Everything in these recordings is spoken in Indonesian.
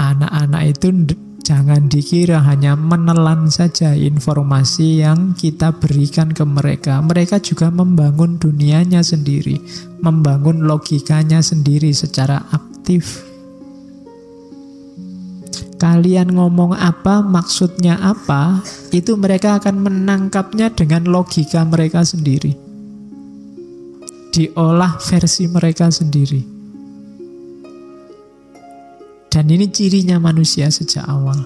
Anak-anak itu jangan dikira hanya menelan saja informasi yang kita berikan ke mereka. Mereka juga membangun dunianya sendiri, membangun logikanya sendiri secara aktif. Kalian ngomong apa, maksudnya apa, itu mereka akan menangkapnya dengan logika mereka sendiri. Diolah versi mereka sendiri. Dan ini cirinya manusia sejak awal.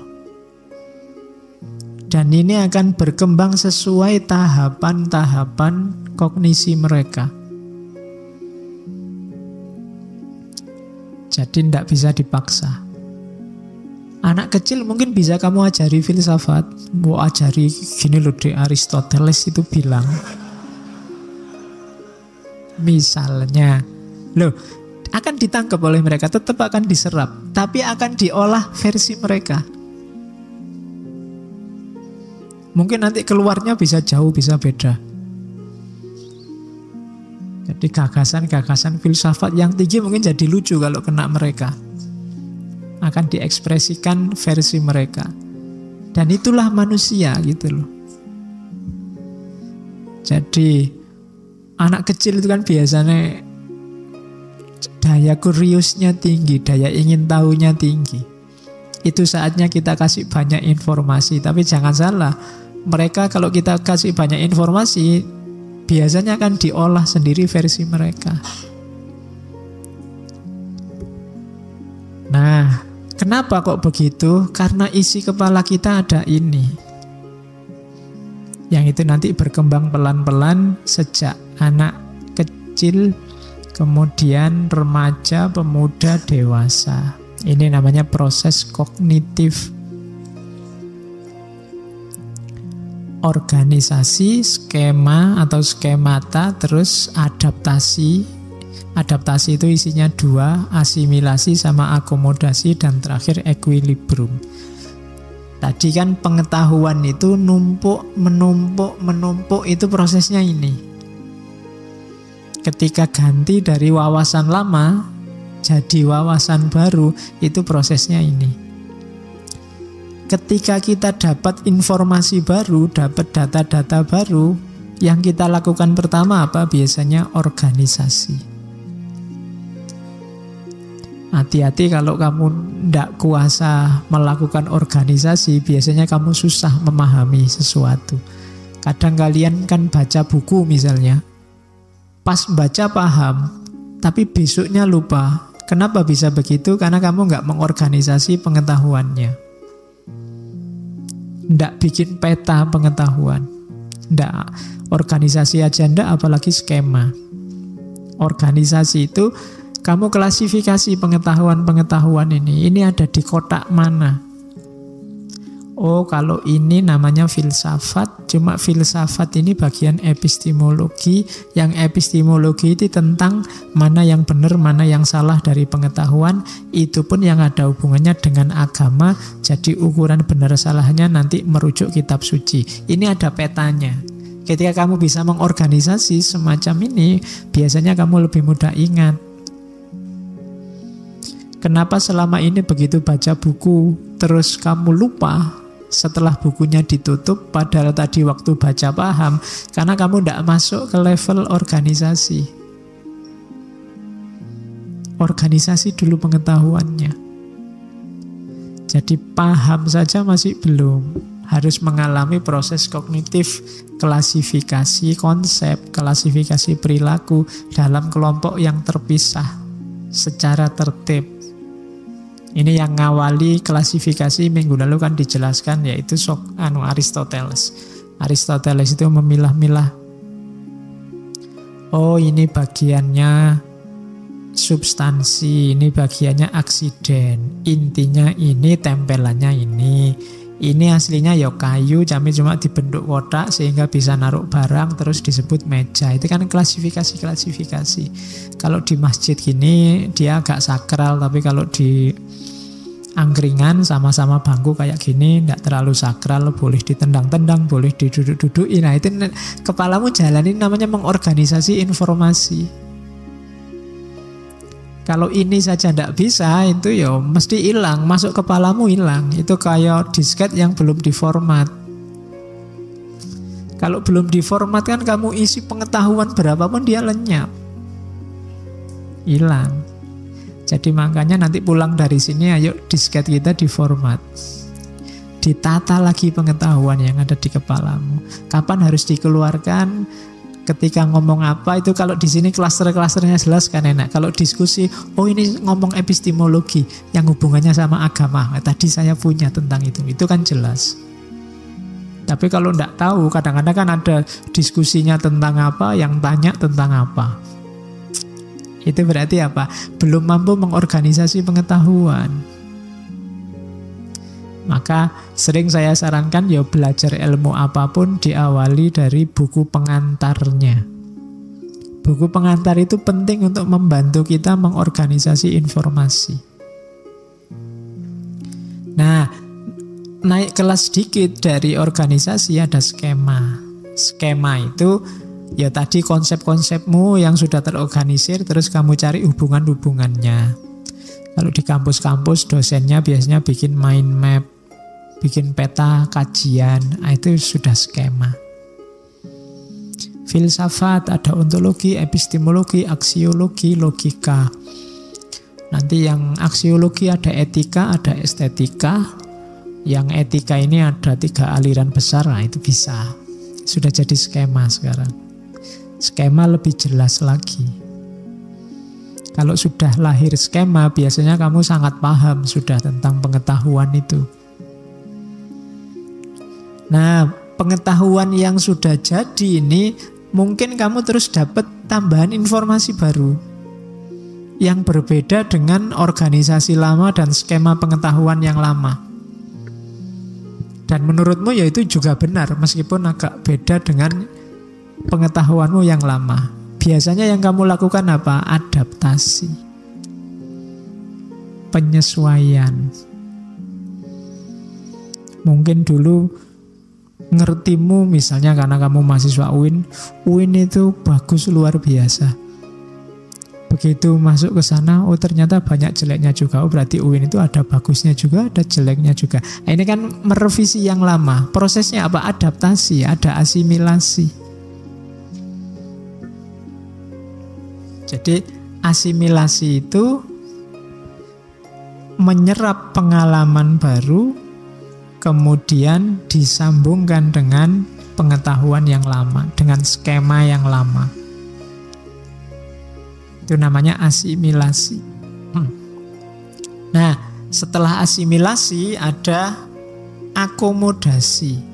Dan ini akan berkembang sesuai tahapan-tahapan kognisi mereka. Jadi tidak bisa dipaksa. Anak kecil mungkin bisa kamu ajari filsafat. Mau ajari gini loh, di Aristoteles itu bilang. Misalnya, loh, akan ditangkap oleh mereka, tetap akan diserap, tapi akan diolah versi mereka. Mungkin nanti keluarnya bisa jauh, bisa beda. Jadi gagasan-gagasan filsafat yang tinggi mungkin jadi lucu kalau kena mereka. Akan diekspresikan versi mereka. Dan itulah manusia gitu loh. Jadi anak kecil itu kan biasanya daya kuriusnya tinggi, daya ingin tahunya tinggi. Itu saatnya kita kasih banyak informasi. Tapi jangan salah, mereka kalau kita kasih banyak informasi, biasanya akan diolah sendiri versi mereka. Nah, kenapa kok begitu? Karena isi kepala kita ada ini. Yang itu nanti berkembang pelan-pelan sejak anak kecil, kemudian remaja, pemuda, dewasa. Ini namanya proses kognitif. Organisasi, skema atau skemata, terus adaptasi. Adaptasi itu isinya dua, asimilasi sama akomodasi, dan terakhir equilibrium. Tadi kan pengetahuan itu menumpuk, itu prosesnya ini. Ketika ganti dari wawasan lama jadi wawasan baru, itu prosesnya ini. Ketika kita dapat informasi baru, dapat data-data baru, yang kita lakukan pertama apa? Biasanya organisasi. Hati-hati kalau kamu tidak kuasa melakukan organisasi, biasanya kamu susah memahami sesuatu. Kadang kalian kan baca buku misalnya, pas baca paham, tapi besoknya lupa. Kenapa bisa begitu? Karena kamu nggak mengorganisasi pengetahuannya. Nggak bikin peta pengetahuan. Nggak, organisasi aja nggak, apalagi skema. Organisasi itu, kamu klasifikasi pengetahuan-pengetahuan ini. Ini ada di kotak mana? Oh, kalau ini namanya filsafat, cuma filsafat ini bagian epistemologi. Yang epistemologi itu tentang mana yang benar, mana yang salah dari pengetahuan. Itu pun yang ada hubungannya dengan agama. Jadi ukuran benar salahnya nanti merujuk kitab suci. Ini ada petanya. Ketika kamu bisa mengorganisasi semacam ini, biasanya kamu lebih mudah ingat. Kenapa selama ini begitu baca buku, terus kamu lupa setelah bukunya ditutup, padahal tadi waktu baca paham, karena kamu tidak masuk ke level organisasi. Organisasi dulu pengetahuannya. Jadi paham saja masih belum. Harus mengalami proses kognitif, klasifikasi konsep, klasifikasi perilaku dalam kelompok yang terpisah secara tertib. Ini yang ngawali klasifikasi minggu lalu kan dijelaskan, yaitu Aristoteles. Aristoteles itu memilah-milah. Oh, ini bagiannya substansi, ini bagiannya aksiden. Intinya ini, tempelannya ini. Ini aslinya ya kayu, tapi cuma dibentuk kotak sehingga bisa naruh barang, terus disebut meja. Itu kan klasifikasi. Kalau di masjid gini dia agak sakral, tapi kalau di angkringan sama-sama bangku kayak gini tidak terlalu sakral, boleh ditendang-tendang, boleh diduduk-dudukin. Nah, itu kepalamu jalanin, namanya mengorganisasi informasi. Kalau ini saja tidak bisa, itu ya mesti hilang, masuk kepalamu hilang. Itu kayak disket yang belum diformat. Kalau belum diformat kan kamu isi pengetahuan berapapun dia lenyap, hilang. Jadi makanya nanti pulang dari sini, ayo disket kita diformat, ditata lagi pengetahuan yang ada di kepalamu. Kapan harus dikeluarkan? Ketika ngomong apa itu, kalau di sini klaster-klasternya jelas kan enak. Kalau diskusi, oh ini ngomong epistemologi yang hubungannya sama agama. Tadi saya punya tentang itu kan jelas. Tapi kalau tidak tahu, kadang-kadang kan ada diskusinya tentang apa, yang tanya tentang apa. Itu berarti apa? Belum mampu mengorganisasi pengetahuan. Maka sering saya sarankan ya belajar ilmu apapun diawali dari buku pengantarnya. Buku pengantar itu penting untuk membantu kita mengorganisasi informasi. Nah, naik kelas sedikit dari organisasi ada skema. Skema itu ya tadi konsep-konsepmu yang sudah terorganisir, terus kamu cari hubungan-hubungannya. Kalau di kampus-kampus dosennya biasanya bikin mind map, bikin peta kajian, itu sudah skema. Filsafat ada ontologi, epistemologi, aksiologi, logika. Nanti yang aksiologi ada etika, ada estetika. Yang etika ini ada 3 aliran besar, nah itu bisa. Sudah jadi skema sekarang. Skema lebih jelas lagi. Kalau sudah lahir skema, biasanya kamu sangat paham sudah tentang pengetahuan itu. Nah, pengetahuan yang sudah jadi ini, mungkin kamu terus dapat tambahan informasi baru yang berbeda dengan organisasi lama dan skema pengetahuan yang lama. Dan menurutmu ya itu juga benar, meskipun agak beda dengan pengetahuanmu yang lama. Biasanya yang kamu lakukan apa? Adaptasi, penyesuaian. Mungkin dulu ngertimu misalnya karena kamu mahasiswa UIN itu bagus luar biasa. Begitu masuk ke sana, oh ternyata banyak jeleknya juga. Oh berarti UIN itu ada bagusnya juga, ada jeleknya juga. Nah, ini kan merevisi yang lama. Prosesnya apa? Adaptasi, ada asimilasi. Jadi asimilasi itu menyerap pengalaman baru, kemudian disambungkan dengan pengetahuan yang lama, dengan skema yang lama. Itu namanya asimilasi. Nah, setelah asimilasi ada akomodasi.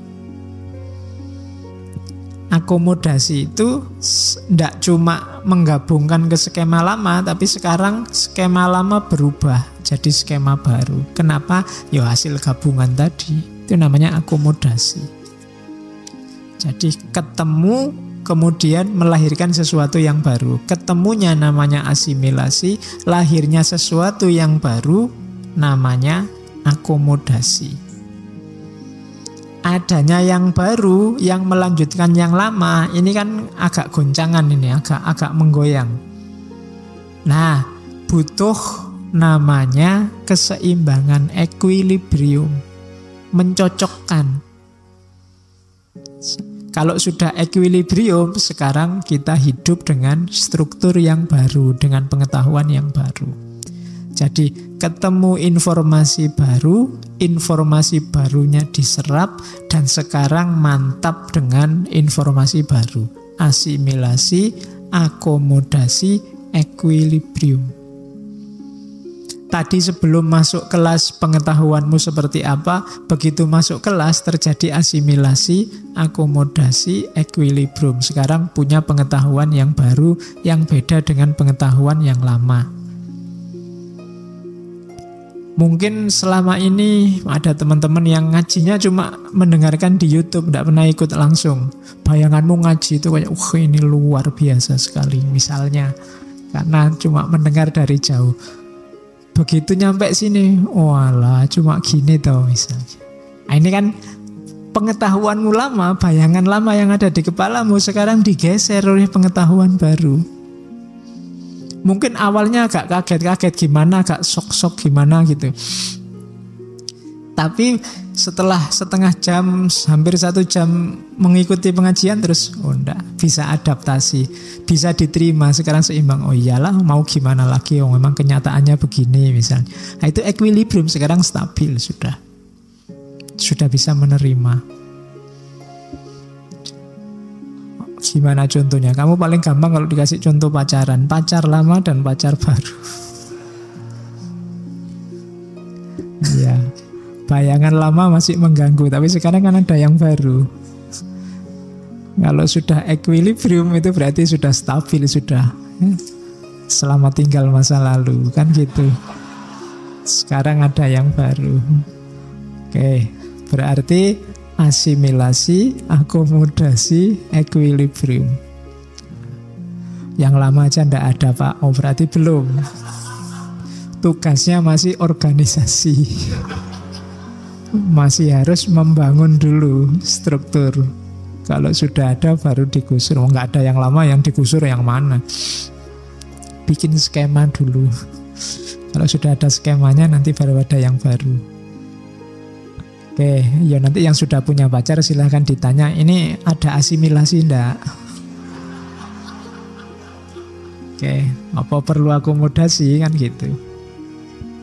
Akomodasi itu tidak cuma menggabungkan ke skema lama, tapi sekarang skema lama berubah jadi skema baru. Kenapa? Ya hasil gabungan tadi. Itu namanya akomodasi. Jadi ketemu kemudian melahirkan sesuatu yang baru. Ketemunya namanya asimilasi, lahirnya sesuatu yang baru namanya akomodasi. Adanya yang baru yang melanjutkan yang lama, ini kan agak goncangan, ini agak menggoyang. Nah, butuh namanya keseimbangan, equilibrium, mencocokkan. Kalau sudah equilibrium, sekarang kita hidup dengan struktur yang baru, dengan pengetahuan yang baru. Jadi ketemu informasi barunya diserap, dan sekarang mantap dengan informasi baru. Asimilasi, akomodasi, equilibrium. Tadi sebelum masuk kelas pengetahuanmu seperti apa, begitu masuk kelas terjadi asimilasi, akomodasi, equilibrium. Sekarang punya pengetahuan yang baru, yang beda dengan pengetahuan yang lama. Mungkin selama ini ada teman-teman yang ngajinya cuma mendengarkan di YouTube, tidak pernah ikut langsung. Bayanganmu ngaji itu kayak, ini luar biasa sekali misalnya, karena cuma mendengar dari jauh. Begitu nyampe sini, walah cuma gini toh misalnya. Nah, ini kan pengetahuanmu lama, bayangan lama yang ada di kepalamu sekarang digeser oleh pengetahuan baru. Mungkin awalnya agak kaget-kaget gimana, agak sok-sok gimana gitu. Tapi setelah setengah jam, hampir 1 jam mengikuti pengajian terus, oh enggak, bisa adaptasi, bisa diterima, sekarang seimbang. Oh iyalah, mau gimana lagi, oh memang kenyataannya begini misalnya. Nah, itu equilibrium, sekarang stabil sudah bisa menerima. Gimana contohnya? Kamu paling gampang kalau dikasih contoh pacaran. Pacar lama dan pacar baru. Iya. Bayangan lama masih mengganggu, tapi sekarang kan ada yang baru. Kalau sudah equilibrium itu berarti sudah stabil, sudah selamat tinggal masa lalu, kan gitu. Sekarang ada yang baru. Oke, berarti asimilasi, akomodasi, equilibrium. Yang lama aja ndak ada Pak, oh berarti belum. Tugasnya masih organisasi. Masih harus membangun dulu struktur. Kalau sudah ada baru digusur. Oh, nggak ada yang lama, yang digusur yang mana? Bikin skema dulu. Kalau sudah ada skemanya nanti baru ada yang baru. Oke, ya nanti yang sudah punya pacar silahkan ditanya, ini ada asimilasi enggak? Oke, apa perlu akomodasi kan gitu.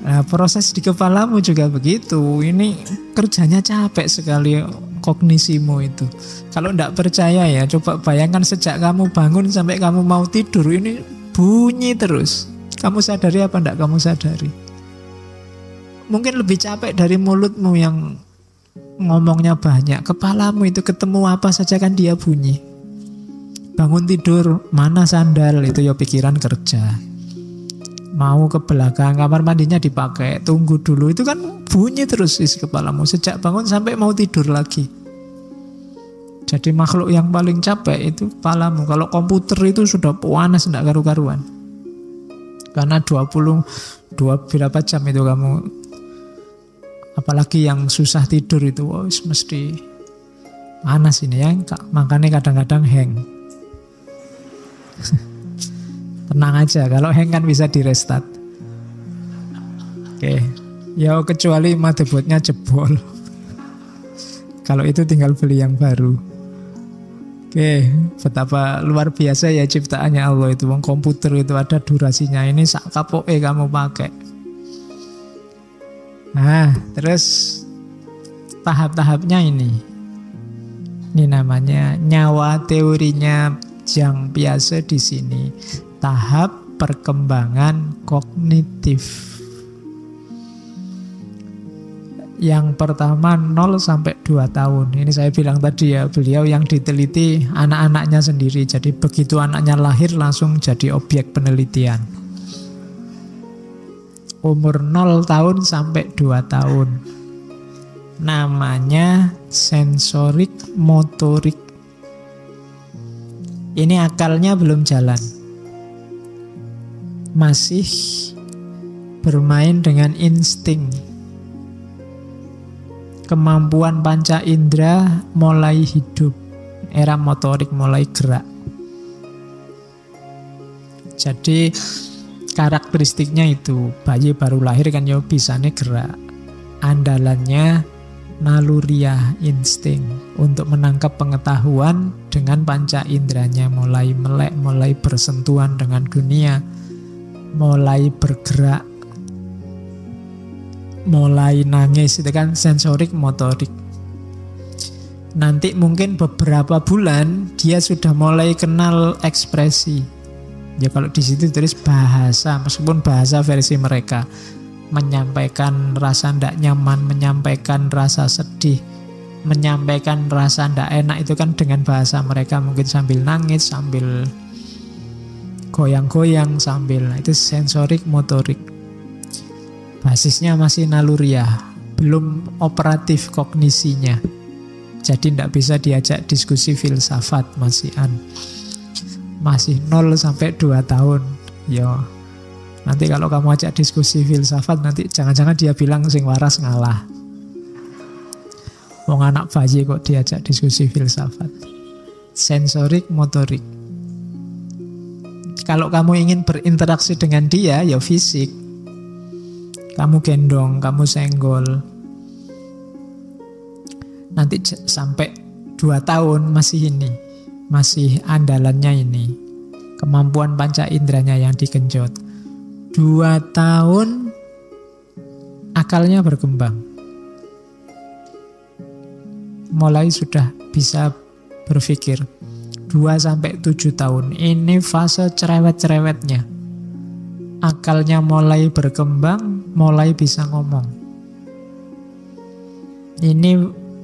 Nah, proses di kepalamu juga begitu. Ini kerjanya capek sekali kognisimu itu. Kalau enggak percaya ya, coba bayangkan sejak kamu bangun sampai kamu mau tidur, ini bunyi terus. Kamu sadari apa enggak kamu sadari? Mungkin lebih capek dari mulutmu yang ngomongnya banyak. Kepalamu itu ketemu apa saja kan dia bunyi. Bangun tidur, mana sandal, itu ya pikiran kerja. Mau ke belakang, kamar mandinya dipakai, tunggu dulu, itu kan bunyi terus isi kepalamu sejak bangun sampai mau tidur lagi. Jadi makhluk yang paling capek itu kepalamu. Kalau komputer itu sudah panas, tidak karu-karuan. Karena 22 berapa jam itu kamu, apalagi yang susah tidur itu, oh, mesti panas ini ya, makanya kadang-kadang hang. Tenang aja, kalau hang kan bisa di restart. Oke, ya kecuali motherboardnya jebol. Kalau itu tinggal beli yang baru. Oke, betapa luar biasa ya ciptaannya Allah itu. Komputer itu ada durasinya, ini sak kapoke kamu pakai. Nah, terus tahap-tahapnya ini. Ini namanya nyawa teorinya Jean Piaget di sini. Tahap perkembangan kognitif. Yang pertama 0 sampai 2 tahun. Ini saya bilang tadi ya, beliau yang diteliti anak-anaknya sendiri. Jadi begitu anaknya lahir langsung jadi objek penelitian. Umur 0 tahun sampai 2 tahun. Namanya sensorik motorik. Ini akalnya belum jalan. Masih bermain dengan insting. Kemampuan panca indera mulai hidup. Era motorik mulai gerak. Jadi karakteristiknya itu, bayi baru lahir kan ya bisanya gerak. Andalannya naluriah, insting untuk menangkap pengetahuan dengan panca inderanya, mulai melek, mulai bersentuhan dengan dunia, mulai bergerak, mulai nangis, itu kan sensorik motorik. Nanti mungkin beberapa bulan dia sudah mulai kenal ekspresi. Ya kalau di situ tulis bahasa, meskipun bahasa versi mereka, menyampaikan rasa tidak nyaman, menyampaikan rasa sedih, menyampaikan rasa tidak enak, itu kan dengan bahasa mereka, mungkin sambil nangis, sambil goyang-goyang, sambil, itu sensorik motorik. Basisnya masih naluriah, belum operatif kognisinya. Jadi tidak bisa diajak diskusi filsafat, masih 0 sampai 2 tahun. Yo, nanti kalau kamu ajak diskusi filsafat, nanti jangan-jangan dia bilang sing waras ngalah. Wong anak bayi kok diajak diskusi filsafat. Sensorik motorik. Kalau kamu ingin berinteraksi dengan dia, ya fisik. Kamu gendong, kamu senggol. Nanti sampai 2 tahun masih ini. Masih andalannya ini. Kemampuan panca inderanya yang digenjot. 2 tahun akalnya berkembang. Mulai sudah bisa berpikir. 2-7 tahun. Ini fase cerewet-cerewetnya. Akalnya mulai berkembang, mulai bisa ngomong. Ini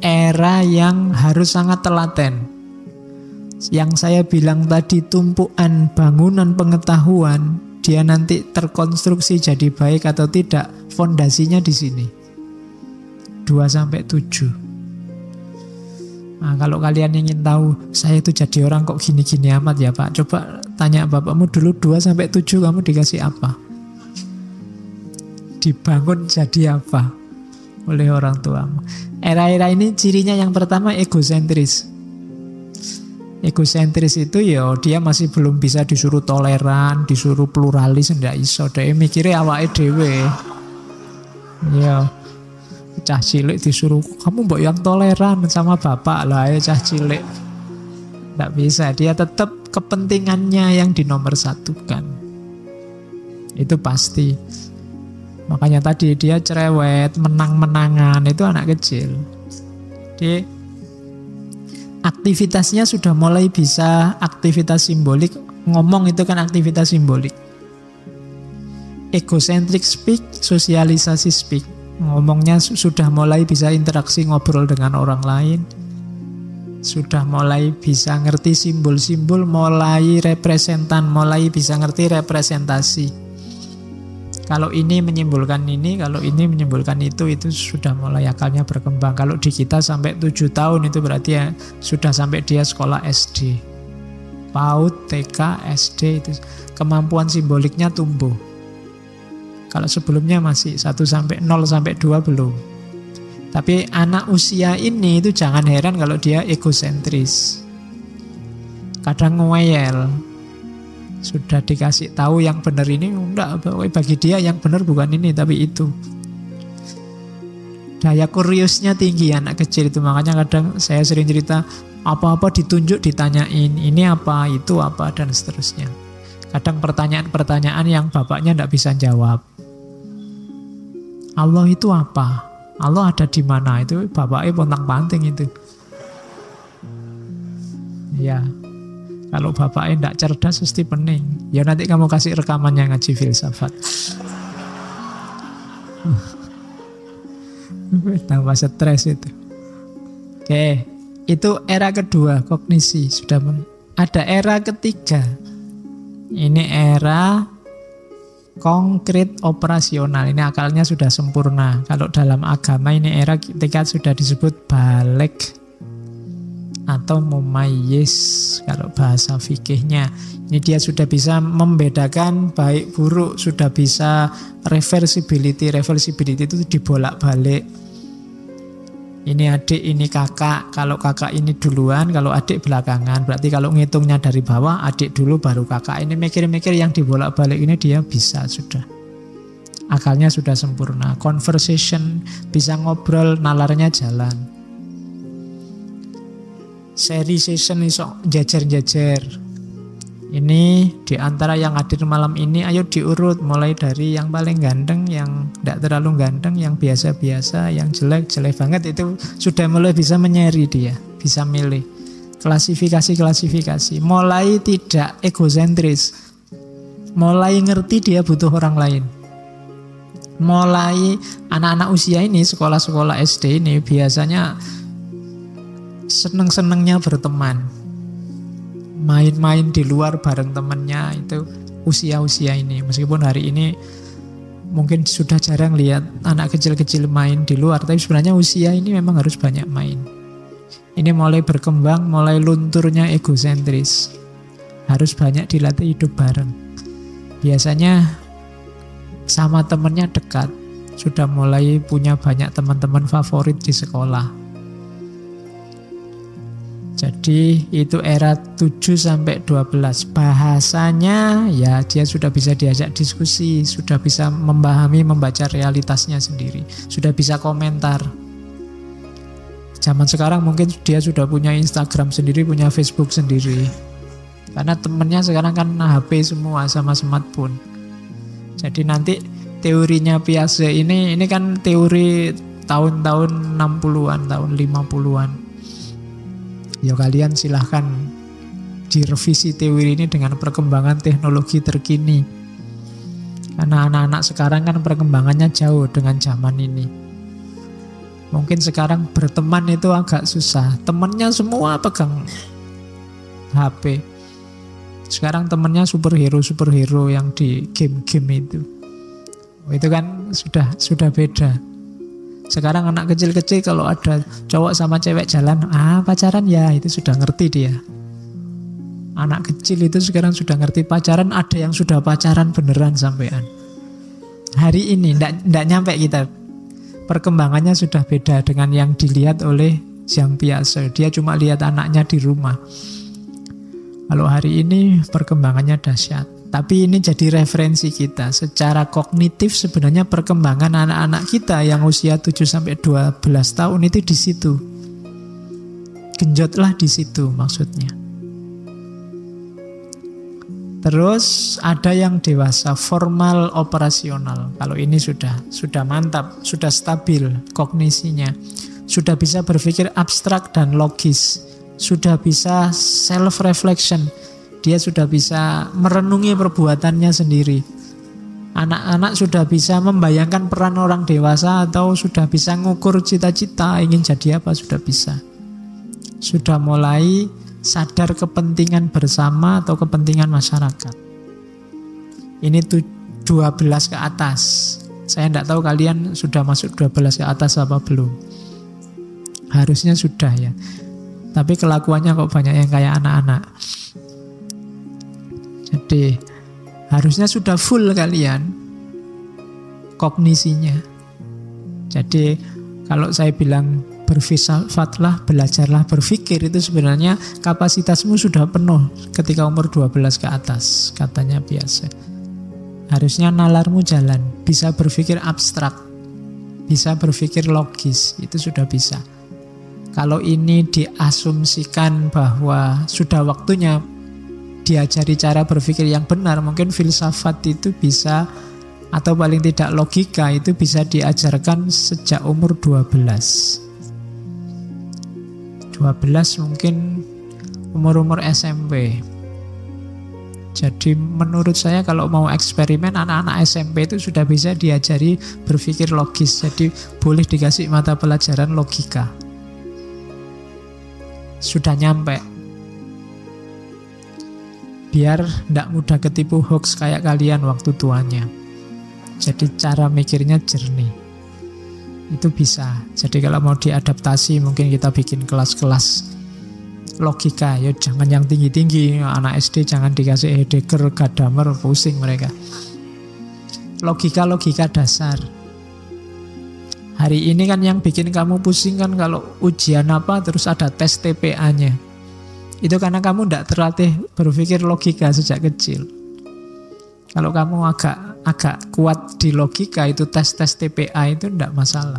era yang harus sangat telaten. Yang saya bilang tadi, tumpuan bangunan pengetahuan, dia nanti terkonstruksi jadi baik atau tidak, fondasinya di sini. 2-7. Nah, kalau kalian ingin tahu, saya itu jadi orang kok gini-gini amat ya Pak, coba tanya bapakmu dulu 2-7 kamu dikasih apa? Dibangun jadi apa oleh orang tuamu? Era-era ini cirinya yang pertama egosentris. Egosentris itu ya dia masih belum bisa disuruh toleran, disuruh pluralis, ndak iso. Dia mikirnya awake dhewe. Ya. Cah cilik disuruh, kamu mbok yang toleran sama bapak lah ya cah cilik. Nggak bisa, dia tetap kepentingannya yang dinomor satukan. Itu pasti. Makanya tadi dia cerewet, menang-menangan, itu anak kecil. Jadi aktivitasnya sudah mulai bisa aktivitas simbolik. Ngomong itu kan aktivitas simbolik. Egocentric speak, sosialisasi speak. Ngomongnya sudah mulai bisa interaksi ngobrol dengan orang lain. Sudah mulai bisa ngerti simbol-simbol, mulai representan, mulai bisa ngerti representasi. Kalau ini menyimbolkan ini, kalau ini menyimbolkan itu sudah mulai akalnya berkembang. Kalau di kita sampai 7 tahun itu berarti ya sudah sampai dia sekolah SD. PAUD, TK, SD itu kemampuan simboliknya tumbuh. Kalau sebelumnya masih 0-2 belum. Tapi anak usia ini itu jangan heran kalau dia egosentris. Kadang ngeyel. Sudah dikasih tahu yang benar ini, enggak, bagi dia yang benar bukan ini tapi itu. Daya kuriusnya tinggi anak kecil itu. Makanya kadang saya sering cerita, apa-apa ditunjuk ditanyain, ini apa, itu apa, dan seterusnya. Kadang pertanyaan-pertanyaan yang bapaknya enggak bisa jawab. Allah itu apa? Allah ada di mana? Itu bapaknya pontang-panting itu. Ya, kalau bapaknya tidak cerdas pasti pening. Ya nanti kamu kasih rekamannya ngaji filsafat. Tambah stres itu. Oke, itu era kedua kognisi sudah. Ada era ketiga. Ini era konkret operasional. Ini akalnya sudah sempurna. Kalau dalam agama ini era ketika sudah disebut balik atau mumayyiz kalau bahasa fikihnya. Ini dia sudah bisa membedakan baik buruk, sudah bisa reversibility. Reversibility itu dibolak-balik. Ini adik, ini kakak. Kalau kakak ini duluan, kalau adik belakangan. Berarti kalau ngitungnya dari bawah, adik dulu baru kakak. Ini mikir-mikir yang dibolak-balik ini dia bisa sudah. Akalnya sudah sempurna. Conversation, bisa ngobrol, nalarnya jalan. Seri session iso jajar-jajar. Ini diantara yang hadir malam ini, ayo diurut mulai dari yang paling ganteng, yang tidak terlalu ganteng, yang biasa-biasa, yang jelek banget. Itu sudah mulai bisa menyeri dia, bisa milih. Klasifikasi, mulai tidak egosentris, mulai ngerti dia butuh orang lain. Mulai anak-anak usia ini, sekolah-sekolah SD ini biasanya seneng-senengnya berteman. Main-main di luar bareng temennya, itu usia-usia ini. Meskipun hari ini mungkin sudah jarang lihat anak kecil-kecil main di luar, tapi sebenarnya usia ini memang harus banyak main. Ini mulai berkembang, mulai lunturnya egosentris. Harus banyak dilatih hidup bareng. Biasanya sama temennya dekat, sudah mulai punya banyak teman-teman favorit di sekolah. Jadi itu era 7-12. Bahasanya ya dia sudah bisa diajak diskusi, sudah bisa memahami, membaca realitasnya sendiri, sudah bisa komentar. Zaman sekarang mungkin dia sudah punya Instagram sendiri, punya Facebook sendiri. Karena temennya sekarang kan HP semua sama smartphone. Jadi nanti teorinya Piaget ini kan teori tahun-tahun 60-an, tahun 50-an. Ya kalian silahkan direvisi teori ini dengan perkembangan teknologi terkini. Karena anak-anak sekarang kan perkembangannya jauh dengan zaman ini. Mungkin sekarang berteman itu agak susah. Temannya semua pegang HP. Sekarang temannya superhero yang di game-game itu. Itu kan sudah beda. Sekarang anak kecil-kecil kalau ada cowok sama cewek jalan, pacaran ya, itu sudah ngerti dia. Anak kecil itu sekarang sudah ngerti pacaran, ada yang sudah pacaran beneran sampean. Hari ini ndak nyampe kita. Perkembangannya sudah beda dengan yang dilihat oleh Jean Piaget. Dia cuma lihat anaknya di rumah. Kalau hari ini perkembangannya dahsyat. Tapi ini jadi referensi kita. Secara kognitif sebenarnya perkembangan anak-anak kita yang usia 7-12 tahun itu di situ. Genjotlah di situ maksudnya. Terus ada yang dewasa, formal operasional. Kalau ini sudah mantap, sudah stabil kognisinya. Sudah bisa berpikir abstrak dan logis. Sudah bisa self-reflection. Dia sudah bisa merenungi perbuatannya sendiri. Anak-anak sudah bisa membayangkan peran orang dewasa atau sudah bisa ngukur cita-cita ingin jadi apa, sudah bisa. Sudah mulai sadar kepentingan bersama atau kepentingan masyarakat. Ini 12 ke atas. Saya tidak tahu kalian sudah masuk 12 ke atas apa belum. Harusnya sudah ya. Tapi kelakuannya kok banyak yang kayak anak-anak. Jadi harusnya sudah full kalian kognisinya. Jadi kalau saya bilang berfilsafatlah, belajarlah berpikir, itu sebenarnya kapasitasmu sudah penuh ketika umur 12 ke atas, katanya Piaget. Harusnya nalarmu jalan, bisa berpikir abstrak, bisa berpikir logis, itu sudah bisa. Kalau ini diasumsikan bahwa sudah waktunya diajari cara berpikir yang benar, mungkin filsafat itu bisa, atau paling tidak logika itu bisa diajarkan sejak umur 12 mungkin umur-umur SMP. Jadi menurut saya kalau mau eksperimen, anak-anak SMP itu sudah bisa diajari berpikir logis. Jadi boleh dikasih mata pelajaran logika. Sudah nyampe. Biar tidak mudah ketipu hoax kayak kalian waktu tuanya. Jadi cara mikirnya jernih. Itu bisa. Jadi kalau mau diadaptasi mungkin kita bikin kelas-kelas logika. Ya jangan yang tinggi-tinggi. Anak SD jangan dikasih Heidegger, Gadamer, pusing mereka. Logika-logika dasar. Hari ini kan yang bikin kamu pusing kan kalau ujian apa terus ada tes TPA-nya. Itu karena kamu tidak terlatih berpikir logika sejak kecil. Kalau kamu agak kuat di logika, itu tes-tes TPA itu tidak masalah.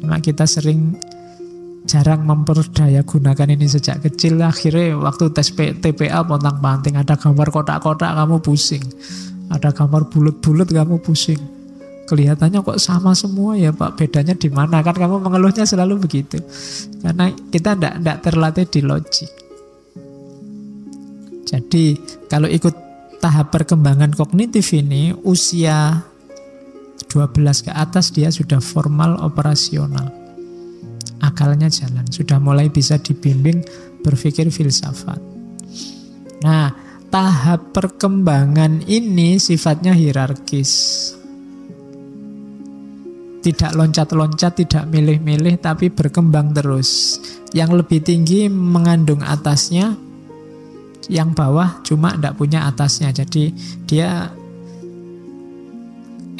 Cuma kita jarang memperdaya gunakan ini sejak kecil. Akhirnya waktu tes TPA pontang-panting, ada gambar kotak-kotak kamu pusing, ada gambar bulat-bulat kamu pusing. Kelihatannya kok sama semua ya Pak, bedanya di mana? Kan kamu mengeluhnya selalu begitu. Karena kita tidak terlatih di logik. Jadi kalau ikut tahap perkembangan kognitif ini, usia 12 ke atas dia sudah formal operasional. Akalnya jalan, sudah mulai bisa dibimbing berpikir filsafat. Nah, tahap perkembangan ini sifatnya hierarkis. Tidak loncat-loncat, tidak milih-milih, tapi berkembang terus. Yang lebih tinggi mengandung atasnya, yang bawah cuma tidak punya atasnya. Jadi dia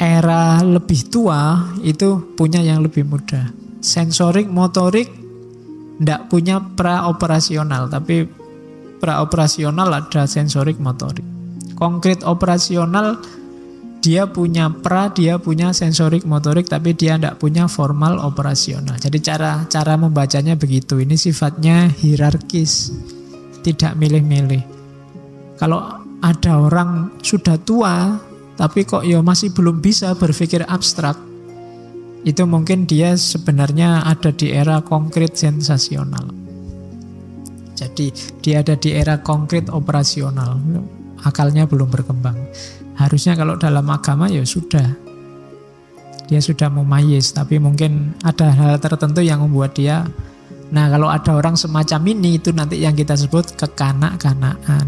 era lebih tua itu punya yang lebih muda. Sensorik, motorik Ndak punya praoperasional, tapi praoperasional ada sensorik motorik. Konkret operasional dia punya dia punya sensorik motorik, tapi dia ndak punya formal operasional. Jadi cara membacanya begitu. Ini sifatnya hierarkis, tidak milih-milih. Kalau ada orang sudah tua, tapi kok ya masih belum bisa berpikir abstrak, itu mungkin dia sebenarnya ada di era konkret sensasional. Jadi dia ada di era konkret operasional, akalnya belum berkembang. Harusnya kalau dalam agama ya sudah, dia sudah mumayyiz, tapi mungkin ada hal tertentu yang membuat dia. Nah, kalau ada orang semacam ini, itu nanti yang kita sebut kekanak-kanaan.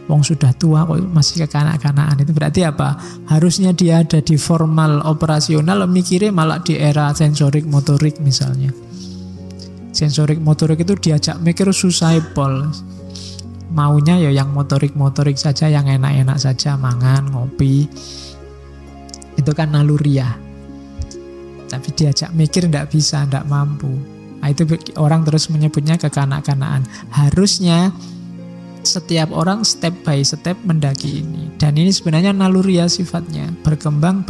Wong sudah tua kok masih kekanak-kanaan, itu berarti apa? Harusnya dia ada di formal operasional, mikirnya malah di era sensorik motorik misalnya. Sensorik motorik itu diajak mikir susah pol. Maunya ya yang motorik-motorik saja, yang enak-enak saja, mangan, ngopi. Itu kan naluriah. Tapi diajak mikir tidak bisa, tidak mampu. Nah, itu orang terus menyebutnya kekanak-kanaan. Harusnya setiap orang step by step mendaki ini. Dan ini sebenarnya naluriah sifatnya. Berkembang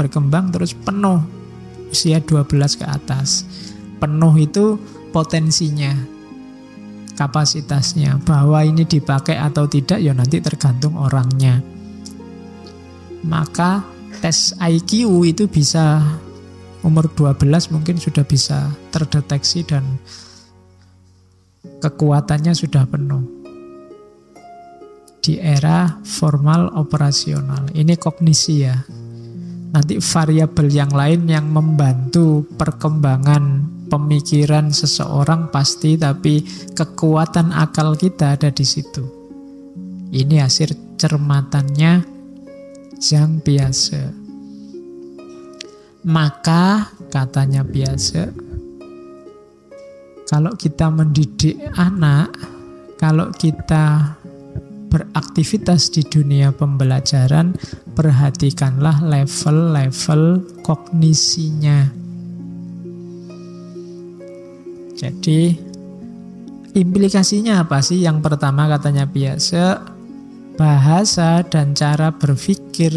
terus penuh. Usia 12 ke atas. Penuh itu potensinya, kapasitasnya, bahwa ini dipakai atau tidak ya nanti tergantung orangnya. Maka tes IQ itu bisa umur 12 mungkin sudah bisa terdeteksi dan kekuatannya sudah penuh di era formal operasional. Ini kognisi ya. Nanti variabel yang lain yang membantu perkembangan pemikiran seseorang pasti, tapi kekuatan akal kita ada di situ. Ini hasil cermatannya Zhang Piaget. Maka katanya Piaget, kalau kita mendidik anak, kalau kita beraktivitas di dunia pembelajaran, perhatikanlah level-level kognisinya. Jadi implikasinya apa sih? Yang pertama katanya Piaget, bahasa dan cara berpikir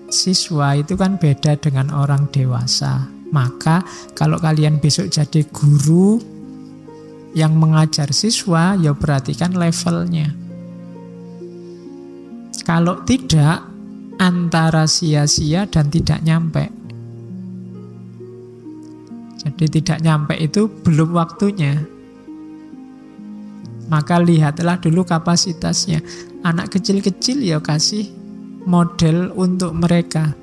siswa itu kan beda dengan orang dewasa. Maka kalau kalian besok jadi guru yang mengajar siswa, ya perhatikan levelnya. Kalau tidak, antara sia-sia dan tidak nyampe. Jadi tidak nyampe itu belum waktunya. Maka lihatlah dulu kapasitasnya. Anak kecil-kecil ya kasih model untuk mereka.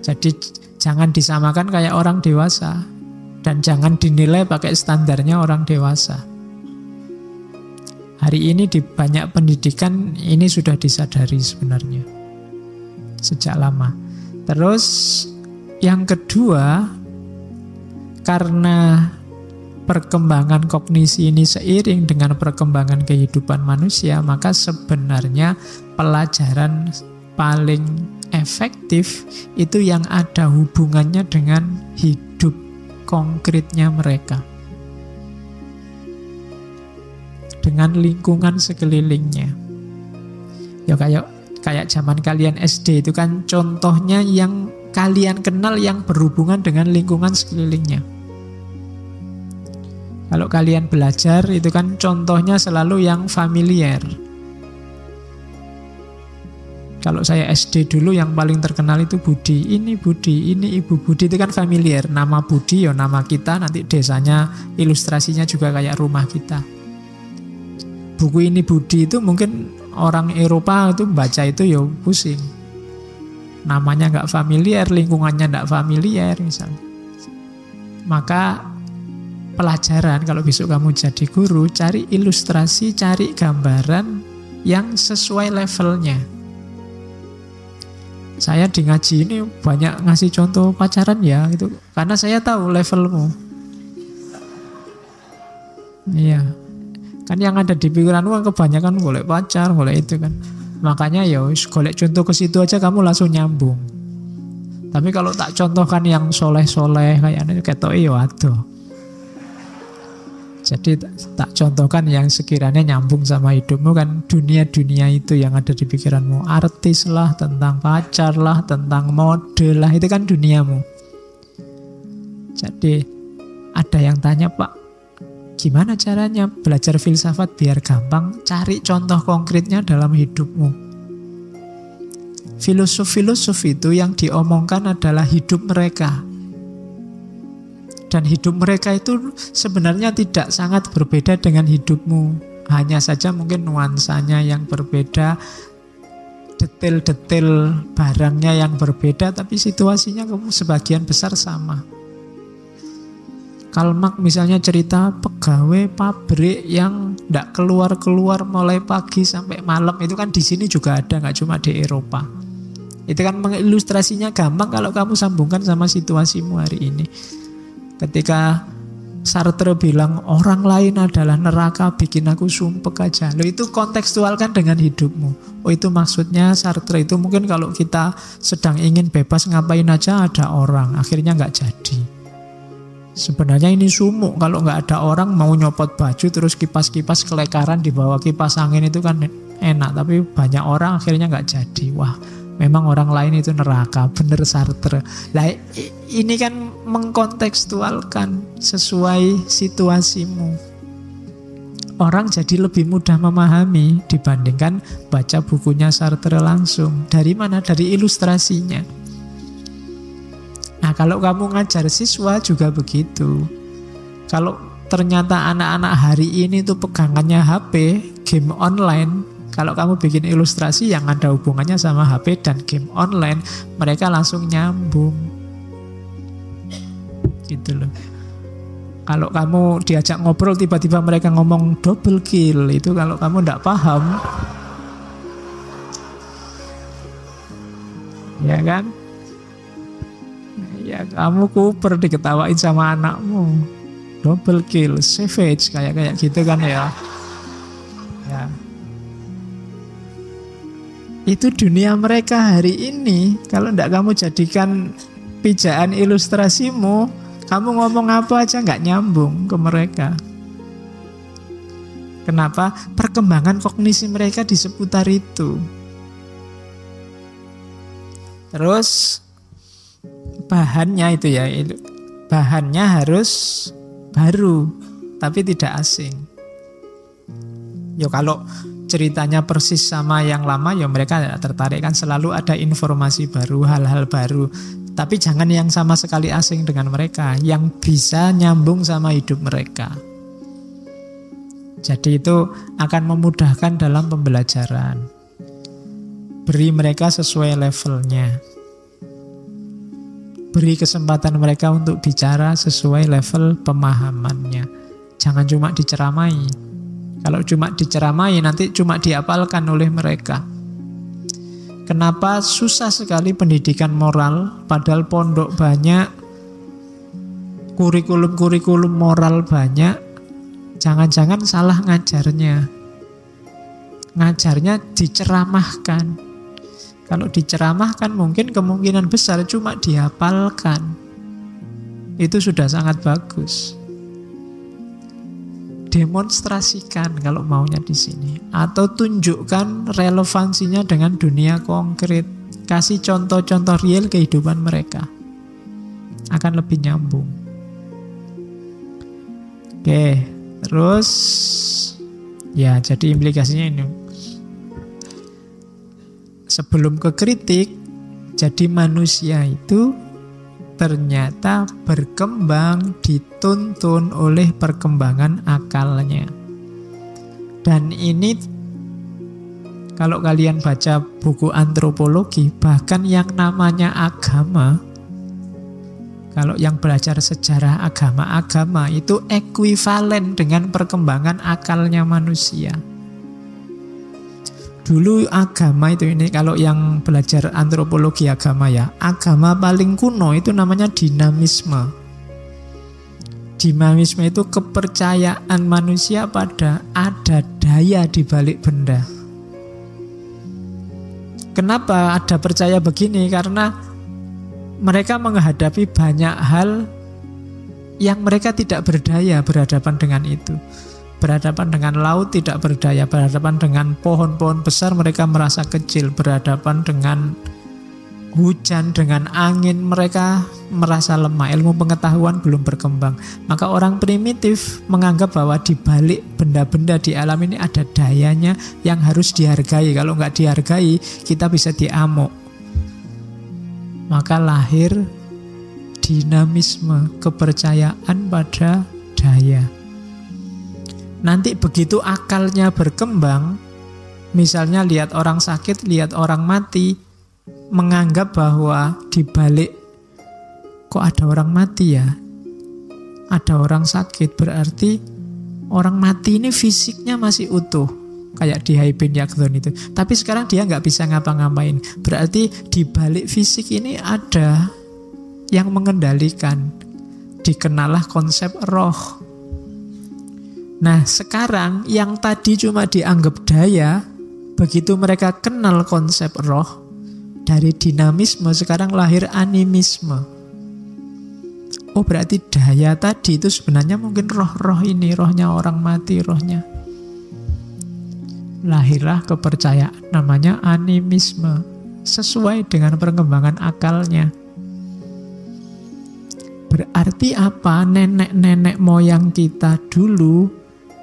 Jadi jangan disamakan kayak orang dewasa. Dan jangan dinilai pakai standarnya orang dewasa. Hari ini di banyak pendidikan ini sudah disadari sebenarnya. Sejak lama. Terus yang kedua, karena perkembangan kognisi ini seiring dengan perkembangan kehidupan manusia, maka sebenarnya pelajaran paling efektif itu yang ada hubungannya dengan hidup konkretnya mereka, dengan lingkungan sekelilingnya. Ya kayak zaman kalian SD itu kan contohnya yang kalian kenal yang berhubungan dengan lingkungan sekelilingnya. Kalau kalian belajar itu kan contohnya selalu yang familiar. Kalau saya SD dulu yang paling terkenal itu Budi. Ini Budi, ini Ibu Budi, itu kan familiar. Nama Budi ya nama kita, nanti desanya ilustrasinya juga kayak rumah kita. Buku ini Budi itu mungkin orang Eropa itu baca itu ya pusing. Namanya nggak familiar, lingkungannya nggak familiar misalnya. Maka pelajaran, kalau besok kamu jadi guru, cari ilustrasi, cari gambaran yang sesuai levelnya. Saya di ngaji ini banyak ngasih contoh pacaran ya, itu karena saya tahu levelmu. Iya, kan yang ada di pikiranmu kan kebanyakan golek pacar, golek itu kan. Makanya ya golek contoh ke situ aja kamu langsung nyambung. Tapi kalau tak contohkan yang soleh-soleh kayak ini ketok ya aduh. Jadi tak contohkan yang sekiranya nyambung sama hidupmu kan, dunia-dunia itu yang ada di pikiranmu. Artis lah, tentang pacar lah, tentang model lah, itu kan duniamu. Jadi ada yang tanya, Pak, gimana caranya belajar filsafat biar gampang? Cari contoh konkretnya dalam hidupmu. Filosof-filosof itu yang diomongkan adalah hidup mereka. Dan hidup mereka itu sebenarnya tidak sangat berbeda dengan hidupmu. Hanya saja mungkin nuansanya yang berbeda, detail-detail barangnya yang berbeda, tapi situasinya sebagian besar sama. Karl Marx misalnya cerita pegawai pabrik yang tidak keluar-keluar mulai pagi sampai malam. Itu kan di sini juga ada, nggak cuma di Eropa. Itu kan mengilustrasinya gampang kalau kamu sambungkan sama situasimu hari ini. Ketika Sartre bilang orang lain adalah neraka, bikin aku sumpek aja. Loh, itu kontekstualkan dengan hidupmu. Oh, itu maksudnya Sartre itu mungkin kalau kita sedang ingin bebas ngapain aja ada orang, akhirnya nggak jadi. Sebenarnya ini sumuk, kalau nggak ada orang mau nyopot baju terus kipas-kipas kelekaran di bawah kipas angin itu kan enak, tapi banyak orang akhirnya nggak jadi. Wah, memang orang lain itu neraka, bener Sartre. Lah ini kan mengkontekstualkan sesuai situasimu. Orang jadi lebih mudah memahami dibandingkan baca bukunya Sartre langsung. Dari mana? Dari ilustrasinya. Nah, kalau kamu ngajar siswa juga begitu. Kalau ternyata anak-anak hari ini tuh pegangannya HP, game online, kalau kamu bikin ilustrasi yang ada hubungannya sama HP dan game online, mereka langsung nyambung. Gitu loh. Kalau kamu diajak ngobrol tiba-tiba mereka ngomong double kill, itu kalau kamu tidak paham, ya kan? Ya kamu kuper diketawain sama anakmu. Double kill, savage, kayak gitu kan ya. Ya. Itu dunia mereka hari ini. Kalau tidak kamu jadikan pijaan ilustrasimu, kamu ngomong apa aja nggak nyambung ke mereka. Kenapa? Perkembangan kognisi mereka di seputar itu. Terus bahannya itu ya, bahannya harus baru, tapi tidak asing. Yo kalau ceritanya persis sama yang lama, ya mereka tidak tertarik, kan selalu ada informasi baru, hal-hal baru. Tapi jangan yang sama sekali asing dengan mereka, yang bisa nyambung sama hidup mereka. Jadi itu akan memudahkan dalam pembelajaran. Beri mereka sesuai levelnya. Beri kesempatan mereka untuk bicara sesuai level pemahamannya. Jangan cuma diceramai. Kalau cuma diceramai nanti cuma dihafalkan oleh mereka. Kenapa susah sekali pendidikan moral, padahal pondok banyak, kurikulum-kurikulum moral banyak. Jangan-jangan salah ngajarnya. Ngajarnya diceramahkan. Kalau diceramahkan mungkin kemungkinan besar cuma dihafalkan. Itu sudah sangat bagus. Demonstrasikan kalau maunya di sini, atau tunjukkan relevansinya dengan dunia konkret. Kasih contoh-contoh real kehidupan mereka. Akan lebih nyambung. Oke, terus ya jadi implikasinya ini. Sebelum ke kritik, jadi manusia itu ternyata berkembang dituntun oleh perkembangan akalnya. Dan ini kalau kalian baca buku antropologi, bahkan yang namanya agama, kalau yang belajar sejarah agama-agama itu ekuivalen dengan perkembangan akalnya manusia. Dulu agama itu ini, kalau yang belajar antropologi agama ya, agama paling kuno itu namanya dinamisme. Dinamisme itu kepercayaan manusia pada ada daya di balik benda. Kenapa ada percaya begini? Karena mereka menghadapi banyak hal yang mereka tidak berdaya berhadapan dengan itu. Berhadapan dengan laut tidak berdaya, berhadapan dengan pohon-pohon besar mereka merasa kecil, berhadapan dengan hujan, dengan angin mereka merasa lemah, ilmu pengetahuan belum berkembang. Maka orang primitif menganggap bahwa di balik benda-benda di alam ini ada dayanya yang harus dihargai. Kalau nggak dihargai, kita bisa diamuk. Maka lahir dinamisme, kepercayaan pada daya. Nanti begitu akalnya berkembang, misalnya lihat orang sakit, lihat orang mati, menganggap bahwa di balik kok ada orang mati ya, ada orang sakit, berarti orang mati ini fisiknya masih utuh, kayak di Haibin Yakdon itu. Tapi sekarang dia nggak bisa ngapa-ngapain, berarti di balik fisik ini ada yang mengendalikan. Dikenalah konsep roh. Nah sekarang yang tadi cuma dianggap daya, begitu mereka kenal konsep roh, dari dinamisme sekarang lahir animisme. Oh berarti daya tadi itu sebenarnya mungkin roh-roh ini, rohnya orang mati, rohnya. Lahirlah kepercayaan namanya animisme, sesuai dengan perkembangan akalnya. Berarti apa? Nenek-nenek moyang kita dulu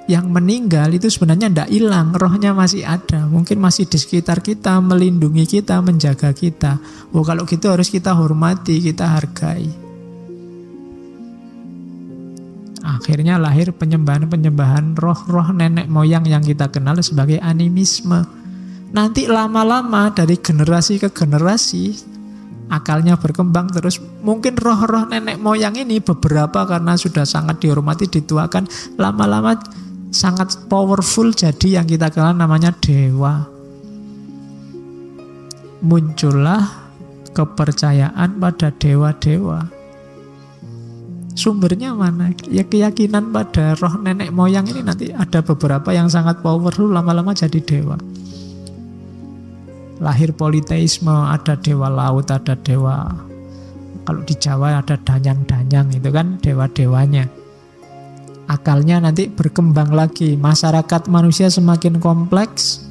yang meninggal itu sebenarnya tidak hilang, rohnya masih ada, mungkin masih di sekitar kita, melindungi kita, menjaga kita. Oh kalau gitu harus kita hormati, kita hargai. Akhirnya lahir penyembahan-penyembahan roh-roh nenek moyang yang kita kenal sebagai animisme. Nanti lama-lama dari generasi ke generasi akalnya berkembang terus, mungkin roh-roh nenek moyang ini beberapa karena sudah sangat dihormati, dituakan, lama-lama sangat powerful, jadi yang kita kenal namanya dewa. Muncullah kepercayaan pada dewa-dewa. Sumbernya mana? Ya keyakinan pada roh nenek moyang ini. Nanti ada beberapa yang sangat powerful, lama-lama jadi dewa. Lahir politeisme, ada dewa laut, ada dewa, kalau di Jawa ada danyang-danyang, itu kan dewa-dewanya. Akalnya nanti berkembang lagi, masyarakat manusia semakin kompleks,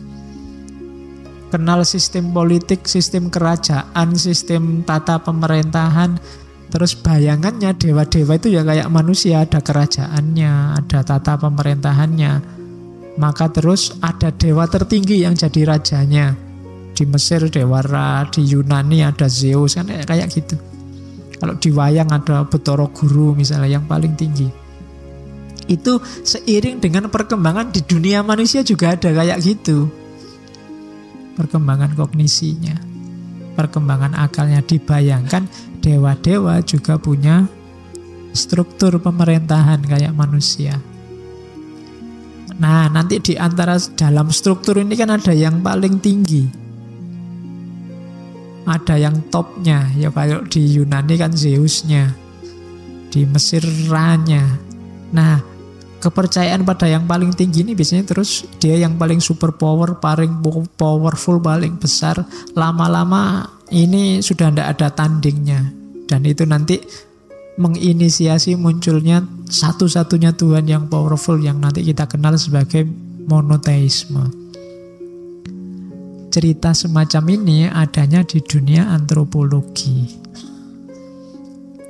kenal sistem politik, sistem kerajaan, sistem tata pemerintahan. Terus bayangannya dewa-dewa itu ya kayak manusia, ada kerajaannya, ada tata pemerintahannya. Maka terus ada dewa tertinggi yang jadi rajanya. Di Mesir Dewa Ra, di Yunani ada Zeus, kan kayak gitu. Kalau di wayang ada Bathara Guru misalnya yang paling tinggi. Itu seiring dengan perkembangan di dunia manusia juga ada kayak gitu. Perkembangan kognisinya, perkembangan akalnya, dibayangkan dewa-dewa juga punya struktur pemerintahan kayak manusia. Nah, nanti di antara dalam struktur ini kan ada yang paling tinggi, ada yang topnya. Ya kalau di Yunani kan Zeusnya, di Mesir Ra-nya. Nah, kepercayaan pada yang paling tinggi ini biasanya terus dia yang paling super power, paling powerful, paling besar. Lama-lama ini sudah tidak ada tandingnya. Dan itu nanti menginisiasi munculnya satu-satunya Tuhan yang powerful yang nanti kita kenal sebagai monoteisme. Cerita semacam ini adanya di dunia antropologi,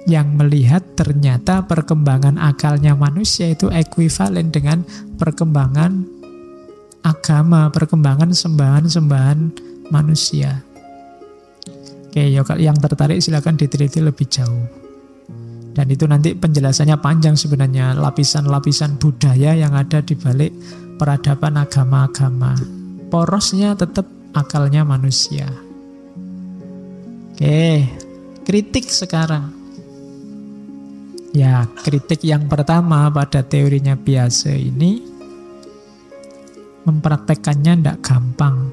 yang melihat ternyata perkembangan akalnya manusia itu ekuivalen dengan perkembangan agama, perkembangan sembahan-sembahan manusia. Oke, yang tertarik silakan diteliti lebih jauh. Dan itu nanti penjelasannya panjang sebenarnya, lapisan-lapisan budaya yang ada di balik peradaban agama-agama. Porosnya tetap akalnya manusia. Oke, kritik sekarang. Ya, kritik yang pertama pada teorinya Piaget ini, mempraktekannya tidak gampang.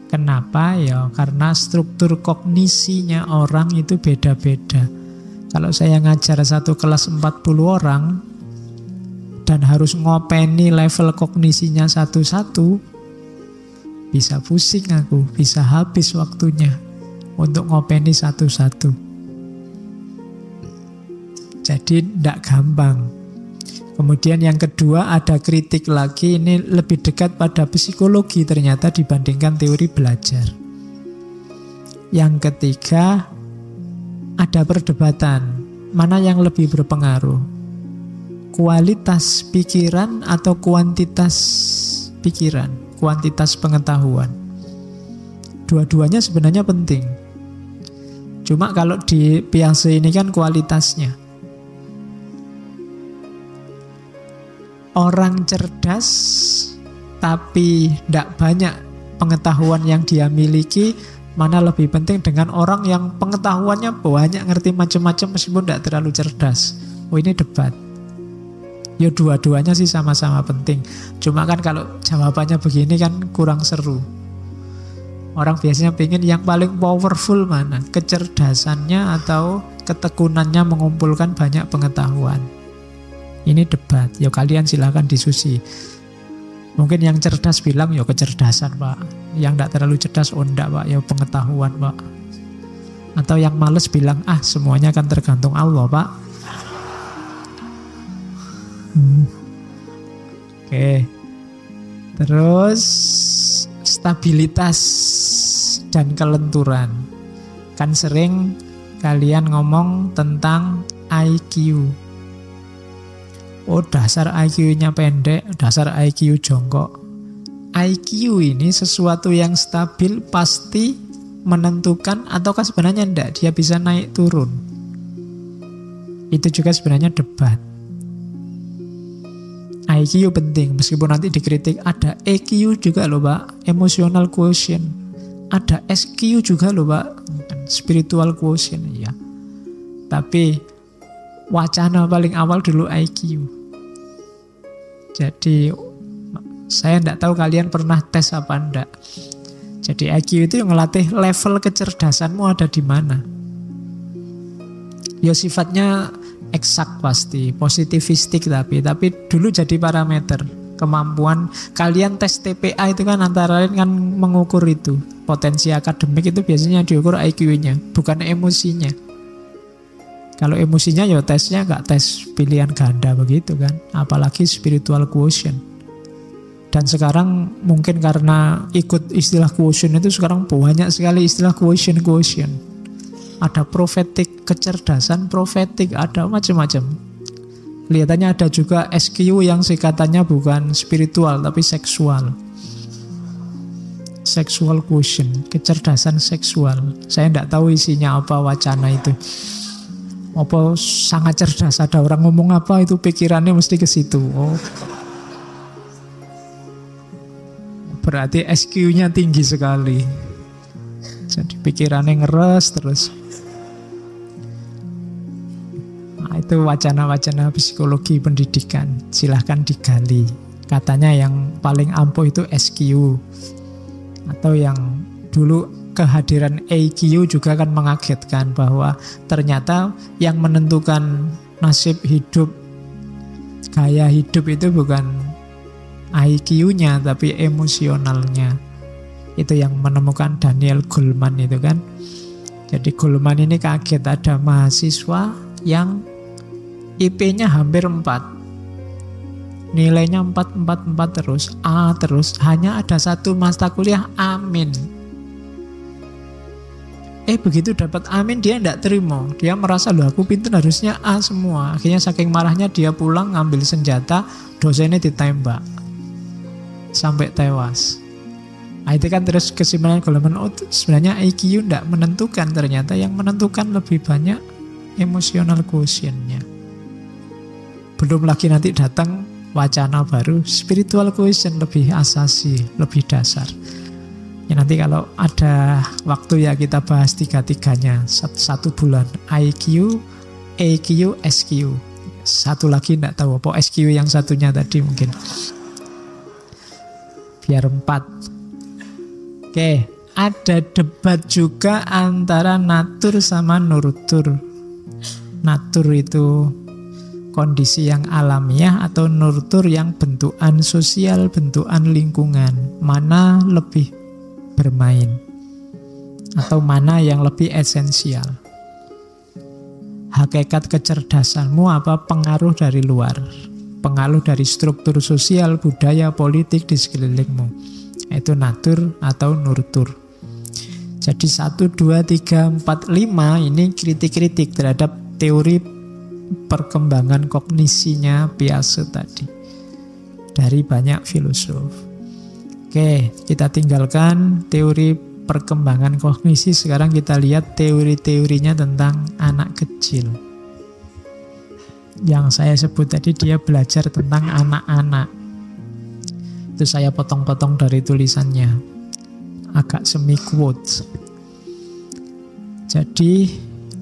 Kenapa? Ya, karena struktur kognisinya orang itu beda-beda. Kalau saya ngajar satu kelas 40 orang, dan harus ngopeni level kognisinya satu-satu, bisa pusing aku, bisa habis waktunya untuk ngopeni satu-satu. Jadi tidak gampang. Kemudian yang kedua ada kritik lagi, ini lebih dekat pada psikologi ternyata dibandingkan teori belajar. Yang ketiga ada perdebatan, mana yang lebih berpengaruh? Kualitas pikiran atau kuantitas pikiran, kuantitas pengetahuan? Dua-duanya sebenarnya penting. Cuma kalau di Piaget ini kan kualitasnya. Orang cerdas tapi tidak banyak pengetahuan yang dia miliki, mana lebih penting dengan orang yang pengetahuannya banyak, ngerti macam-macam meskipun tidak terlalu cerdas? Oh, ini debat. Ya dua-duanya sih sama-sama penting. Cuma kan kalau jawabannya begini kan kurang seru. Orang biasanya pengen yang paling powerful mana? Kecerdasannya atau ketekunannya mengumpulkan banyak pengetahuan? Ini debat. Ya kalian silakan diskusi. Mungkin yang cerdas bilang ya kecerdasan pak. Yang tidak terlalu cerdas oh enggak pak, ya pengetahuan pak. Atau yang males bilang semuanya akan tergantung Allah pak. Oke. Terus stabilitas dan kelenturan. Kan sering kalian ngomong tentang IQ. Oh dasar IQ-nya pendek, dasar IQ jongkok. IQ ini sesuatu yang stabil pasti menentukan ataukah sebenarnya enggak, dia bisa naik turun. Itu juga sebenarnya debat. IQ penting, meskipun nanti dikritik. Ada EQ juga loh pak, emotional quotient. Ada SQ juga loh pak, spiritual quotient ya. Tapi wacana paling awal dulu IQ. Jadi saya tidak tahu kalian pernah tes apa enggak. Jadi IQ itu yang ngelatih level kecerdasanmu ada di mana. Ya sifatnya eksak pasti, positivistik tapi dulu jadi parameter kemampuan. Kalian tes TPA itu kan antara lain kan mengukur itu. Potensi akademik itu biasanya diukur IQ-nya, bukan emosinya. Kalau emosinya ya tesnya nggak tes pilihan ganda begitu kan. Apalagi spiritual quotient. Dan sekarang mungkin karena ikut istilah quotient itu sekarang banyak sekali istilah quotient. Ada profetik, kecerdasan profetik, ada macam-macam. Kelihatannya ada juga SQ yang singkatannya bukan spiritual tapi seksual. Sexual quotient, kecerdasan seksual. Saya tidak tahu isinya apa wacana itu. Apa sangat cerdas, ada orang ngomong apa itu pikirannya mesti ke situ. Oh. Berarti SQ-nya tinggi sekali. Jadi pikirannya ngeres terus. Nah, itu wacana-wacana psikologi pendidikan. Silahkan digali. Katanya yang paling ampuh itu SQ. Atau yang dulu kehadiran EQ juga kan mengagetkan bahwa ternyata yang menentukan nasib hidup, gaya hidup itu bukan IQ-nya tapi emosionalnya. Itu yang menemukan Daniel Goleman itu kan. Jadi Goleman ini kaget ada mahasiswa yang IP-nya hampir 4. Nilainya 4 terus, A terus. Hanya ada satu mata kuliah amin. Begitu dapat amin dia tidak terima. Dia merasa loh aku pintar harusnya A semua. Akhirnya saking marahnya dia pulang ngambil senjata, dosennya ditembak sampai tewas. Nah, itu kan terus kesimpulan Goleman, sebenarnya IQ tidak menentukan. Ternyata yang menentukan lebih banyak emotional quotient-nya. Belum lagi nanti datang wacana baru, spiritual quotient, lebih asasi, lebih dasar. Ya nanti kalau ada waktu ya kita bahas tiga-tiganya satu bulan. IQ, EQ, SQ. Satu lagi tidak tahu apa SQ yang satunya tadi mungkin. Biar 4. Oke, ada debat juga antara natur sama nurtur. Natur itu kondisi yang alamiah atau nurtur yang bentukan sosial, bentukan lingkungan. Mana lebih bermain atau mana yang lebih esensial? hakikat kecerdasanmu apa? Pengaruh dari luar, pengaruh dari struktur sosial, budaya, politik di sekelilingmu. Itu natur atau nurtur. Jadi 1, 2, 3, 4, 5 ini kritik-kritik terhadap teori perkembangan kognisinya Piaget tadi dari banyak filosof. Oke, kita tinggalkan teori perkembangan kognisi. Sekarang kita lihat teori-teorinya tentang anak kecil. Yang saya sebut tadi dia belajar tentang anak-anak. Itu saya potong-potong dari tulisannya, agak semi quotes. Jadi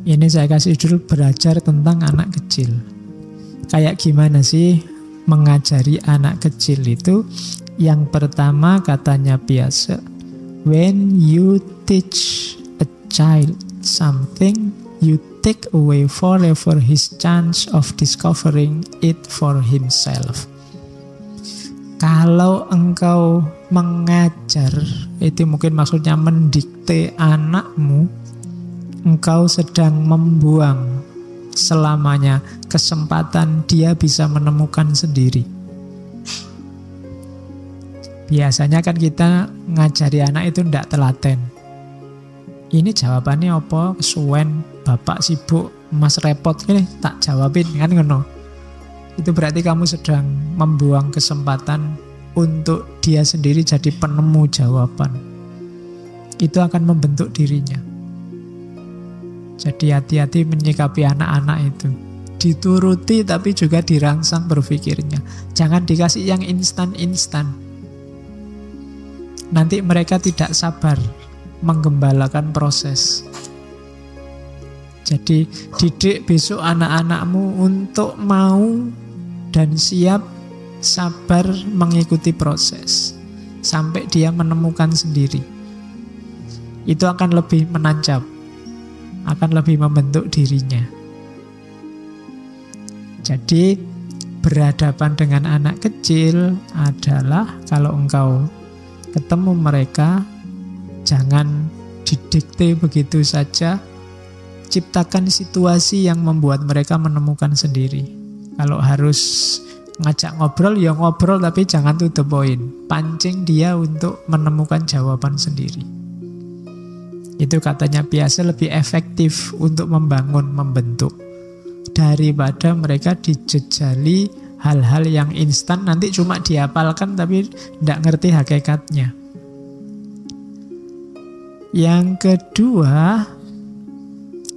ini saya kasih judul belajar tentang anak kecil. Kayak gimana sih mengajari anak kecil itu? Yang pertama katanya Piaget, when you teach a child something, you take away forever his chance of discovering it for himself. Kalau engkau mengajar, itu mungkin maksudnya mendikte anakmu, engkau sedang membuang selamanya kesempatan dia bisa menemukan sendiri. Biasanya kan kita ngajari anak itu ndak telaten. Ini jawabannya apa? Kesuwen, bapak sibuk, mas repot, ini tak jawabin, kan ngono. Itu berarti kamu sedang membuang kesempatan untuk dia sendiri jadi penemu jawaban. Itu akan membentuk dirinya. Jadi hati-hati menyikapi anak-anak itu. Dituruti tapi juga dirangsang berpikirnya. Jangan dikasih yang instan-instan. Nanti mereka tidak sabar menggembalakan proses. Jadi didik besok anak-anakmu untuk mau dan siap sabar mengikuti proses sampai dia menemukan sendiri. Itu akan lebih menancap, akan lebih membentuk dirinya. Jadi berhadapan dengan anak kecil adalah kalau engkau ketemu mereka, jangan didikte begitu saja. Ciptakan situasi yang membuat mereka menemukan sendiri. Kalau harus ngajak ngobrol, ya ngobrol tapi jangan to the point. Pancing dia untuk menemukan jawaban sendiri. Itu katanya Piaget lebih efektif untuk membangun, membentuk. Daripada mereka dijejali hal-hal yang instan, nanti cuma dihafalkan tapi tidak ngerti hakikatnya. Yang kedua,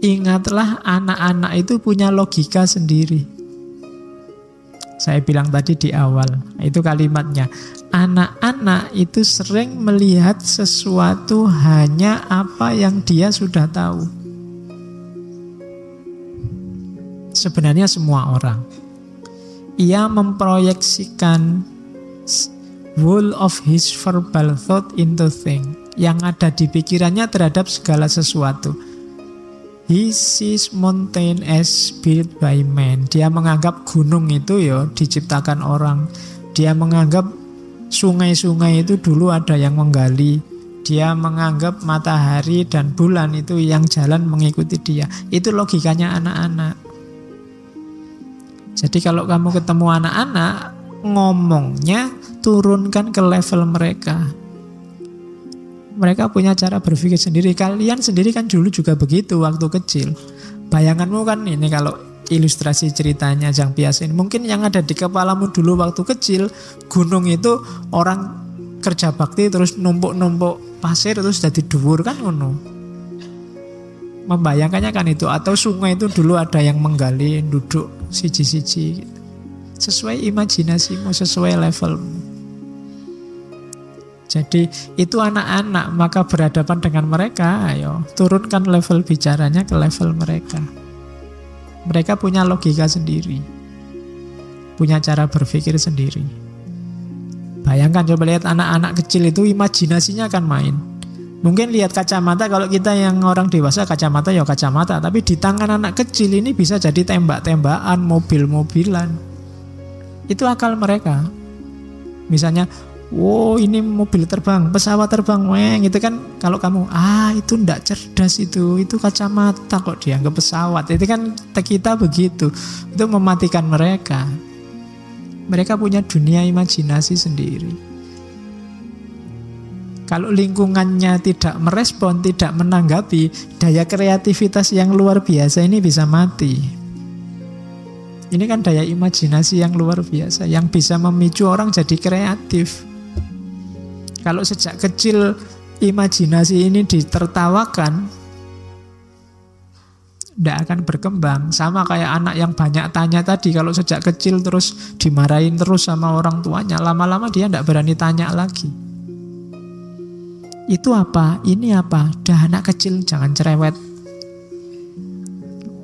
ingatlah anak-anak itu punya logika sendiri. Saya bilang tadi di awal, itu kalimatnya. Anak-anak itu sering melihat sesuatu hanya apa yang dia sudah tahu. Sebenarnya semua orang. Ia memproyeksikan whole of his verbal thought into thing, yang ada di pikirannya terhadap segala sesuatu. He sees mountain as built by man. Dia menganggap gunung itu diciptakan orang. Dia menganggap sungai-sungai itu dulu ada yang menggali. Dia menganggap matahari dan bulan itu yang jalan mengikuti dia. Itu logikanya anak-anak. Jadi kalau kamu ketemu anak-anak, ngomongnya turunkan ke level mereka. Mereka punya cara berpikir sendiri. Kalian sendiri kan dulu juga begitu waktu kecil. Bayanganmu kan ini kalau ilustrasi ceritanya Jean Piaget ini. Mungkin yang ada di kepalamu dulu waktu kecil, gunung itu orang kerja bakti terus numpuk-numpuk pasir terus jadi dhuwur kan ngono. Membayangkannya kan itu. Atau sungai itu dulu ada yang menggali, duduk siji-siji gitu. Sesuai imajinasimu, sesuai levelmu. Jadi itu anak-anak, maka berhadapan dengan mereka, ayo turunkan level bicaranya ke level mereka. Mereka punya logika sendiri, punya cara berpikir sendiri. Bayangkan coba lihat anak-anak kecil itu imajinasinya akan main. Mungkin lihat kacamata, kalau kita yang orang dewasa kacamata ya kacamata, tapi di tangan anak kecil ini bisa jadi tembak-tembakan, mobil-mobilan. Itu akal mereka. Misalnya, Wow, ini mobil terbang, pesawat terbang, weng, itu kan kalau kamu, itu ndak cerdas itu kacamata kok dianggap pesawat. Itu kan kita begitu. Itu mematikan mereka. Mereka punya dunia imajinasi sendiri. Kalau lingkungannya tidak merespon, tidak menanggapi, daya kreativitas yang luar biasa ini bisa mati. Ini kan daya imajinasi yang luar biasa, yang bisa memicu orang jadi kreatif. Kalau sejak kecil imajinasi ini ditertawakan, tidak akan berkembang. Sama kayak anak yang banyak tanya tadi, kalau sejak kecil terus dimarahin terus sama orang tuanya, lama-lama dia tidak berani tanya lagi. Itu apa? Ini apa? Dah anak kecil, jangan cerewet.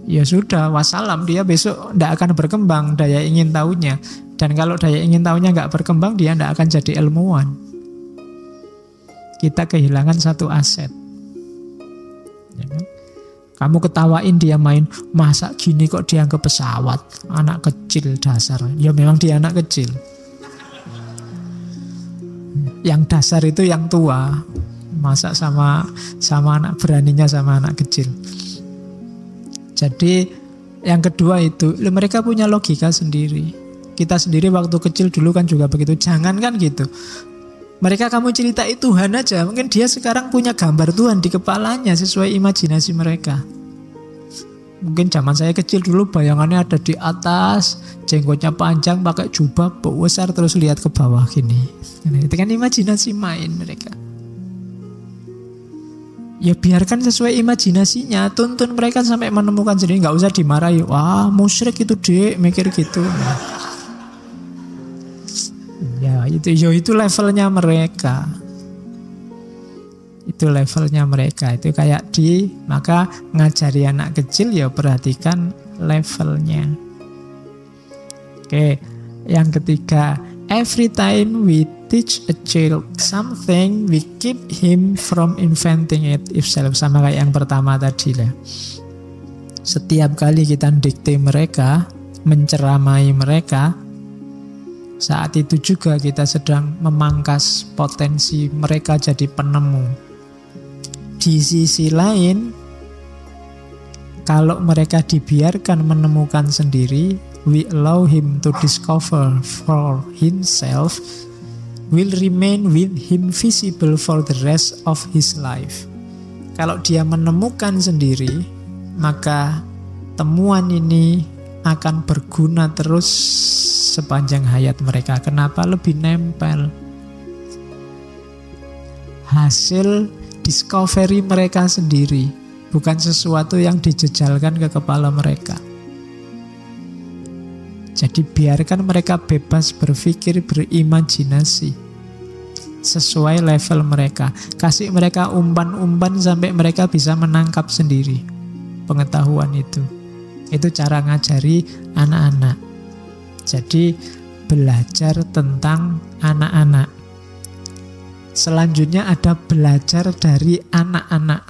Ya sudah, wassalam, dia besok tidak akan berkembang daya ingin tahunya. Dan kalau daya ingin tahunya nggak berkembang, dia tidak akan jadi ilmuwan. Kita kehilangan satu aset. Ya kan? Kamu ketawain dia main, masa gini kok dianggap pesawat? Anak kecil dasar. Ya memang dia anak kecil. Yang dasar itu yang tua. Masa sama anak beraninya sama anak kecil. Jadi yang kedua itu, mereka punya logika sendiri. Kita sendiri waktu kecil dulu kan juga begitu. Jangan kan gitu. Mereka kamu ceritai Tuhan aja, mungkin dia sekarang punya gambar Tuhan di kepalanya sesuai imajinasi mereka. Mungkin zaman saya kecil dulu bayangannya ada di atas, jenggotnya panjang, pakai jubah besar, terus lihat ke bawah gini. Itu kan imajinasi main mereka. Ya biarkan sesuai imajinasinya, tuntun mereka sampai menemukan sendiri, nggak usah dimarahi. Wah, musyrik itu dek, mikir gitu. Ya itu levelnya mereka. Itu levelnya mereka. Itu kayak maka ngajari anak kecil ya perhatikan levelnya. Oke, yang ketiga, every time we teach a child something, we keep him from inventing it himself. Sama kayak yang pertama tadi lah. Setiap kali kita dikte mereka, menceramai mereka, saat itu juga kita sedang memangkas potensi mereka jadi penemu. Di sisi lain, kalau mereka dibiarkan menemukan sendiri, we allow him to discover for himself, will remain with him visible for the rest of his life. Kalau dia menemukan sendiri, maka temuan ini akan berguna terus sepanjang hayat mereka. Kenapa? Lebih nempel. Hasil discovery mereka sendiri, bukan sesuatu yang dijejalkan ke kepala mereka. Jadi biarkan mereka bebas berpikir, berimajinasi sesuai level mereka. Kasih mereka umpan-umpan sampai mereka bisa menangkap sendiri pengetahuan itu. Itu cara ngajari anak-anak. Jadi belajar tentang anak-anak. Selanjutnya ada belajar dari anak-anak.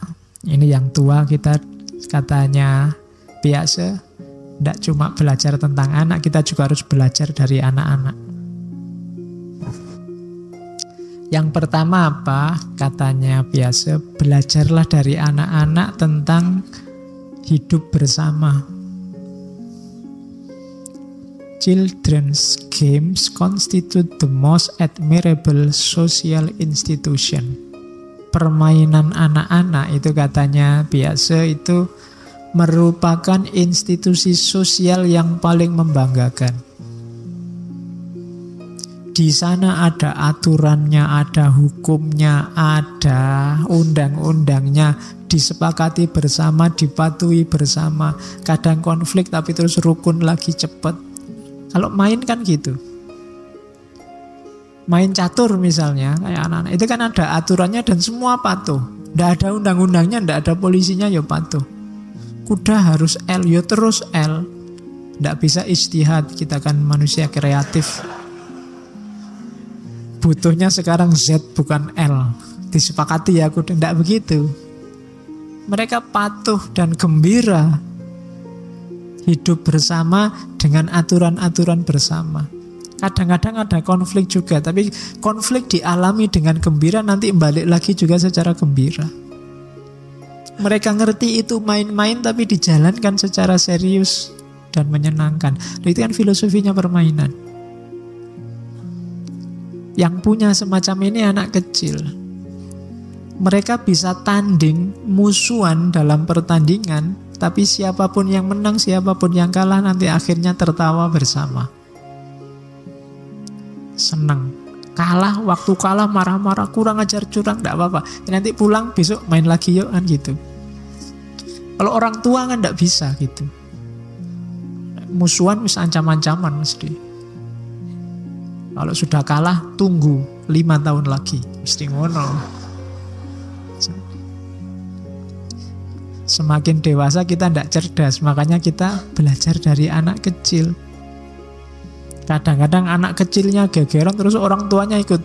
Ini yang tua kita katanya biasa. Tidak cuma belajar tentang anak, kita juga harus belajar dari anak-anak. Yang pertama apa? Katanya biasa, belajarlah dari anak-anak tentang hidup bersama. Children's games constitute the most admirable social institution. Permainan anak-anak itu katanya biasa itu merupakan institusi sosial yang paling membanggakan. Di sana ada aturannya, ada hukumnya, ada undang-undangnya, disepakati bersama, dipatuhi bersama. Kadang konflik tapi terus rukun lagi cepat. Kalau main kan gitu. Main catur misalnya, kayak anak-anak, itu kan ada aturannya dan semua patuh. Tidak ada undang-undangnya, tidak ada polisinya, ya patuh. Kuda harus L, ya terus L. Tidak bisa ijtihad, kita kan manusia kreatif. Butuhnya sekarang Z bukan L. Disepakati ya kuda, tidak begitu. Mereka patuh dan gembira hidup bersama dengan aturan-aturan bersama. Kadang-kadang ada konflik juga, tapi konflik dialami dengan gembira, nanti balik lagi juga secara gembira. Mereka ngerti itu main-main, tapi dijalankan secara serius dan menyenangkan. Itu kan filosofinya permainan. Yang punya semacam ini anak kecil. Mereka bisa tanding, musuhan dalam pertandingan, tapi siapapun yang menang, siapapun yang kalah, nanti akhirnya tertawa bersama. Senang. Kalah, waktu kalah marah-marah, kurang ajar, curang, tidak apa-apa. Nanti pulang, besok main lagi yuk, kan gitu. Kalau orang tua kan tidak bisa gitu. Musuhan bisa ancam-ancaman mesti. Kalau sudah kalah, tunggu 5 tahun lagi. Mesti ngono. Semakin dewasa kita tidak cerdas, makanya kita belajar dari anak kecil. Kadang-kadang anak kecilnya gegeran, terus orang tuanya ikut.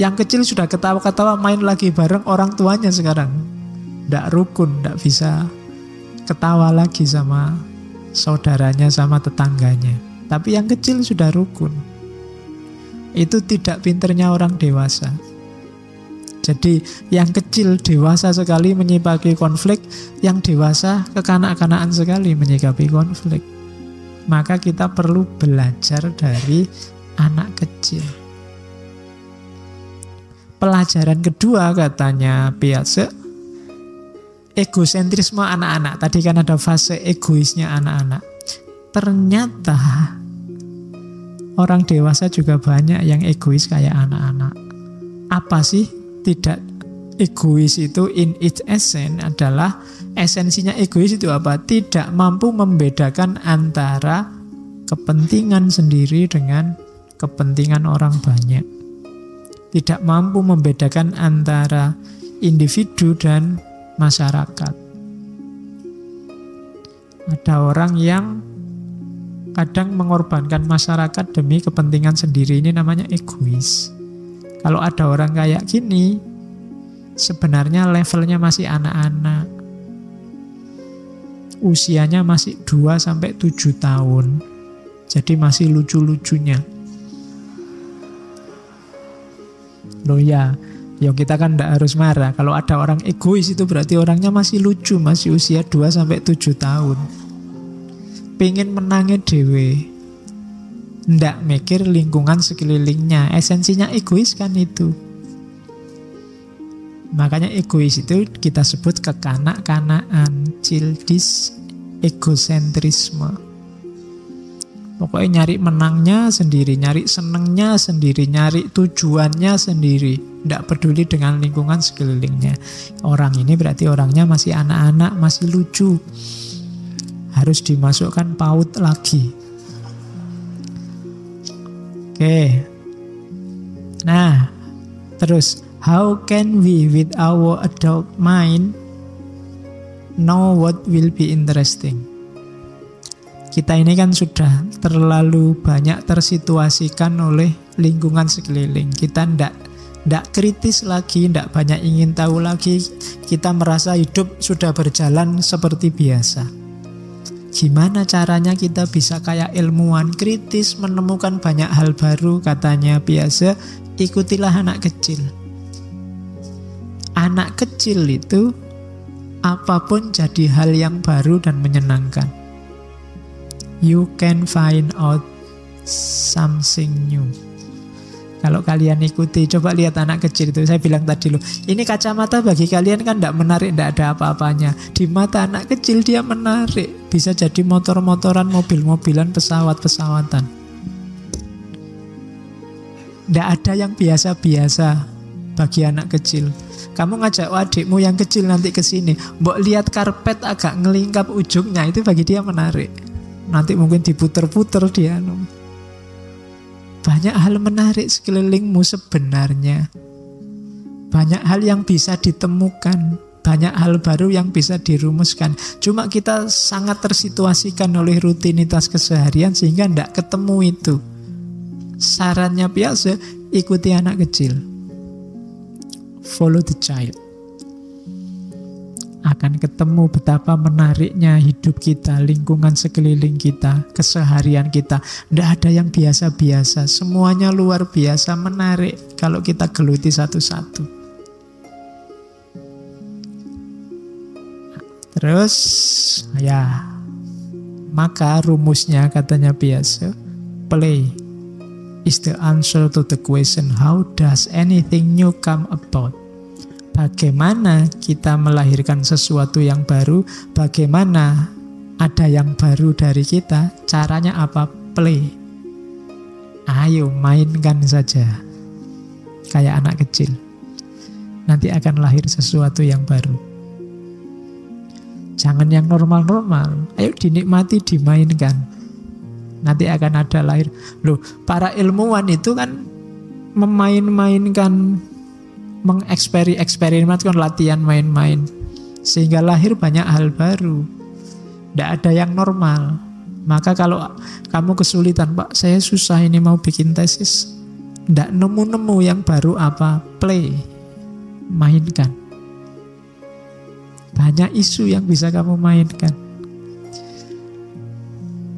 Yang kecil sudah ketawa-ketawa, main lagi bareng orang tuanya sekarang. Tidak rukun, tidak bisa ketawa lagi sama saudaranya, sama tetangganya. Tapi yang kecil sudah rukun. Itu tidak pinternya orang dewasa. Jadi yang kecil dewasa sekali menyikapi konflik, yang dewasa kekanak-kanakan sekali menyikapi konflik. Maka kita perlu belajar dari anak kecil. Pelajaran kedua katanya Piaget, egosentrisme anak-anak. Tadi kan ada fase egoisnya anak-anak. Ternyata orang dewasa juga banyak yang egois kayak anak-anak. Apa sih? Tidak egois itu in its essence adalah, esensinya egois itu apa? Tidak mampu membedakan antara kepentingan sendiri dengan kepentingan orang banyak. Tidak mampu membedakan antara individu dan masyarakat. Ada orang yang kadang mengorbankan masyarakat demi kepentingan sendiri, ini namanya egois. Kalau ada orang kayak gini, sebenarnya levelnya masih anak-anak. Usianya masih 2-7 tahun. Jadi masih lucu-lucunya. Loh ya kita kan tidak harus marah. Kalau ada orang egois itu berarti orangnya masih lucu, masih usia 2-7 tahun. Pengen menangnya dewe, ndak mikir lingkungan sekelilingnya. Esensinya egois kan itu. Makanya egois itu kita sebut kekanak-kanakan, childish egosentrisme. Pokoknya nyari menangnya sendiri, nyari senengnya sendiri, nyari tujuannya sendiri. Ndak peduli dengan lingkungan sekelilingnya. Orang ini berarti orangnya masih anak-anak, masih lucu. Harus dimasukkan PAUD lagi. Oke. Nah, terus how can we with our adult mind know what will be interesting? Kita ini kan sudah terlalu banyak tersituasikan oleh lingkungan sekeliling. Kita ndak kritis lagi, ndak banyak ingin tahu lagi. Kita merasa hidup sudah berjalan seperti biasa. Gimana caranya kita bisa kayak ilmuwan kritis, menemukan banyak hal baru? Katanya Piaget, ikutilah anak kecil. Anak kecil itu apapun jadi hal yang baru dan menyenangkan. You can find out something new. Kalau kalian ikuti, coba lihat anak kecil itu. Saya bilang tadi loh, ini kacamata bagi kalian kan tidak menarik, tidak ada apa-apanya. Di mata anak kecil dia menarik. Bisa jadi motor-motoran, mobil-mobilan, pesawat-pesawatan. Tidak ada yang biasa-biasa bagi anak kecil. Kamu ngajak adikmu yang kecil nanti ke sini, mbok lihat karpet agak ngelingkap ujungnya, itu bagi dia menarik. Nanti mungkin diputer-puter dia. Banyak hal menarik sekelilingmu sebenarnya. Banyak hal yang bisa ditemukan. Banyak hal baru yang bisa dirumuskan. Cuma kita sangat tersituasikan oleh rutinitas keseharian sehingga tidak ketemu itu. Sarannya biasa, ikuti anak kecil. Follow the child. akan ketemu betapa menariknya hidup kita, lingkungan sekeliling kita, keseharian kita. Tidak ada yang biasa-biasa, semuanya luar biasa menarik kalau kita geluti satu-satu. Terus ya, maka rumusnya katanya biasa, play is the answer to the question how does anything new come about. Bagaimana kita melahirkan sesuatu yang baru, bagaimana ada yang baru dari kita, caranya apa? Play. Ayo mainkan saja. Kayak anak kecil. Nanti akan lahir sesuatu yang baru. Jangan yang normal-normal. Ayo dinikmati, dimainkan. Nanti akan ada lahir. Loh, para ilmuwan itu kan memain-mainkan, eksperimen, latihan main-main, sehingga lahir banyak hal baru. Tidak ada yang normal. Maka kalau kamu kesulitan, Pak, saya susah ini mau bikin tesis, tidak nemu-nemu yang baru apa? Play, mainkan. Banyak isu yang bisa kamu mainkan.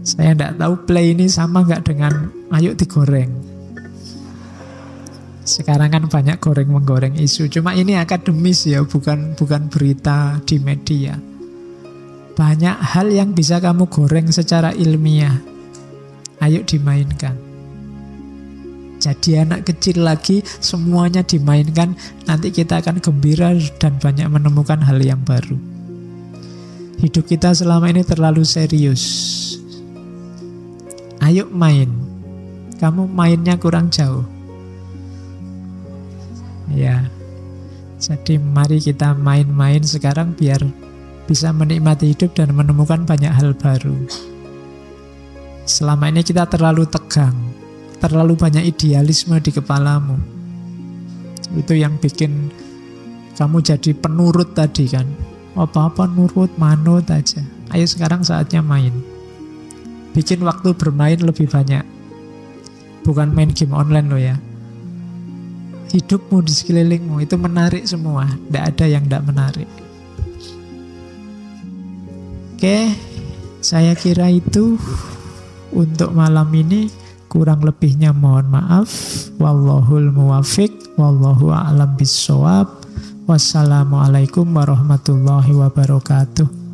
Saya tidak tahu play ini sama nggak dengan ayo digoreng. Sekarang kan banyak goreng-menggoreng isu. Cuma ini akademis ya, bukan berita di media. Banyak hal yang bisa kamu goreng secara ilmiah. Ayo dimainkan. Jadi anak kecil lagi, semuanya dimainkan. Nanti kita akan gembira dan banyak menemukan hal yang baru. Hidup kita selama ini terlalu serius. Ayo main. Kamu mainnya kurang jauh. Ya, jadi mari kita main-main sekarang biar bisa menikmati hidup dan menemukan banyak hal baru. Selama ini kita terlalu tegang, terlalu banyak idealisme di kepalamu. Itu yang bikin kamu jadi penurut tadi kan. Apa-apa nurut, manut aja. Ayo sekarang saatnya main. Bikin waktu bermain lebih banyak. Bukan main game online loh ya. Hidupmu di sekelilingmu itu menarik semua. Tidak ada yang tidak menarik. Oke, saya kira itu untuk malam ini. Kurang lebihnya mohon maaf. Wallahul muwafiq. Wallahu a'lam bissawab. Wassalamualaikum warahmatullahi wabarakatuh.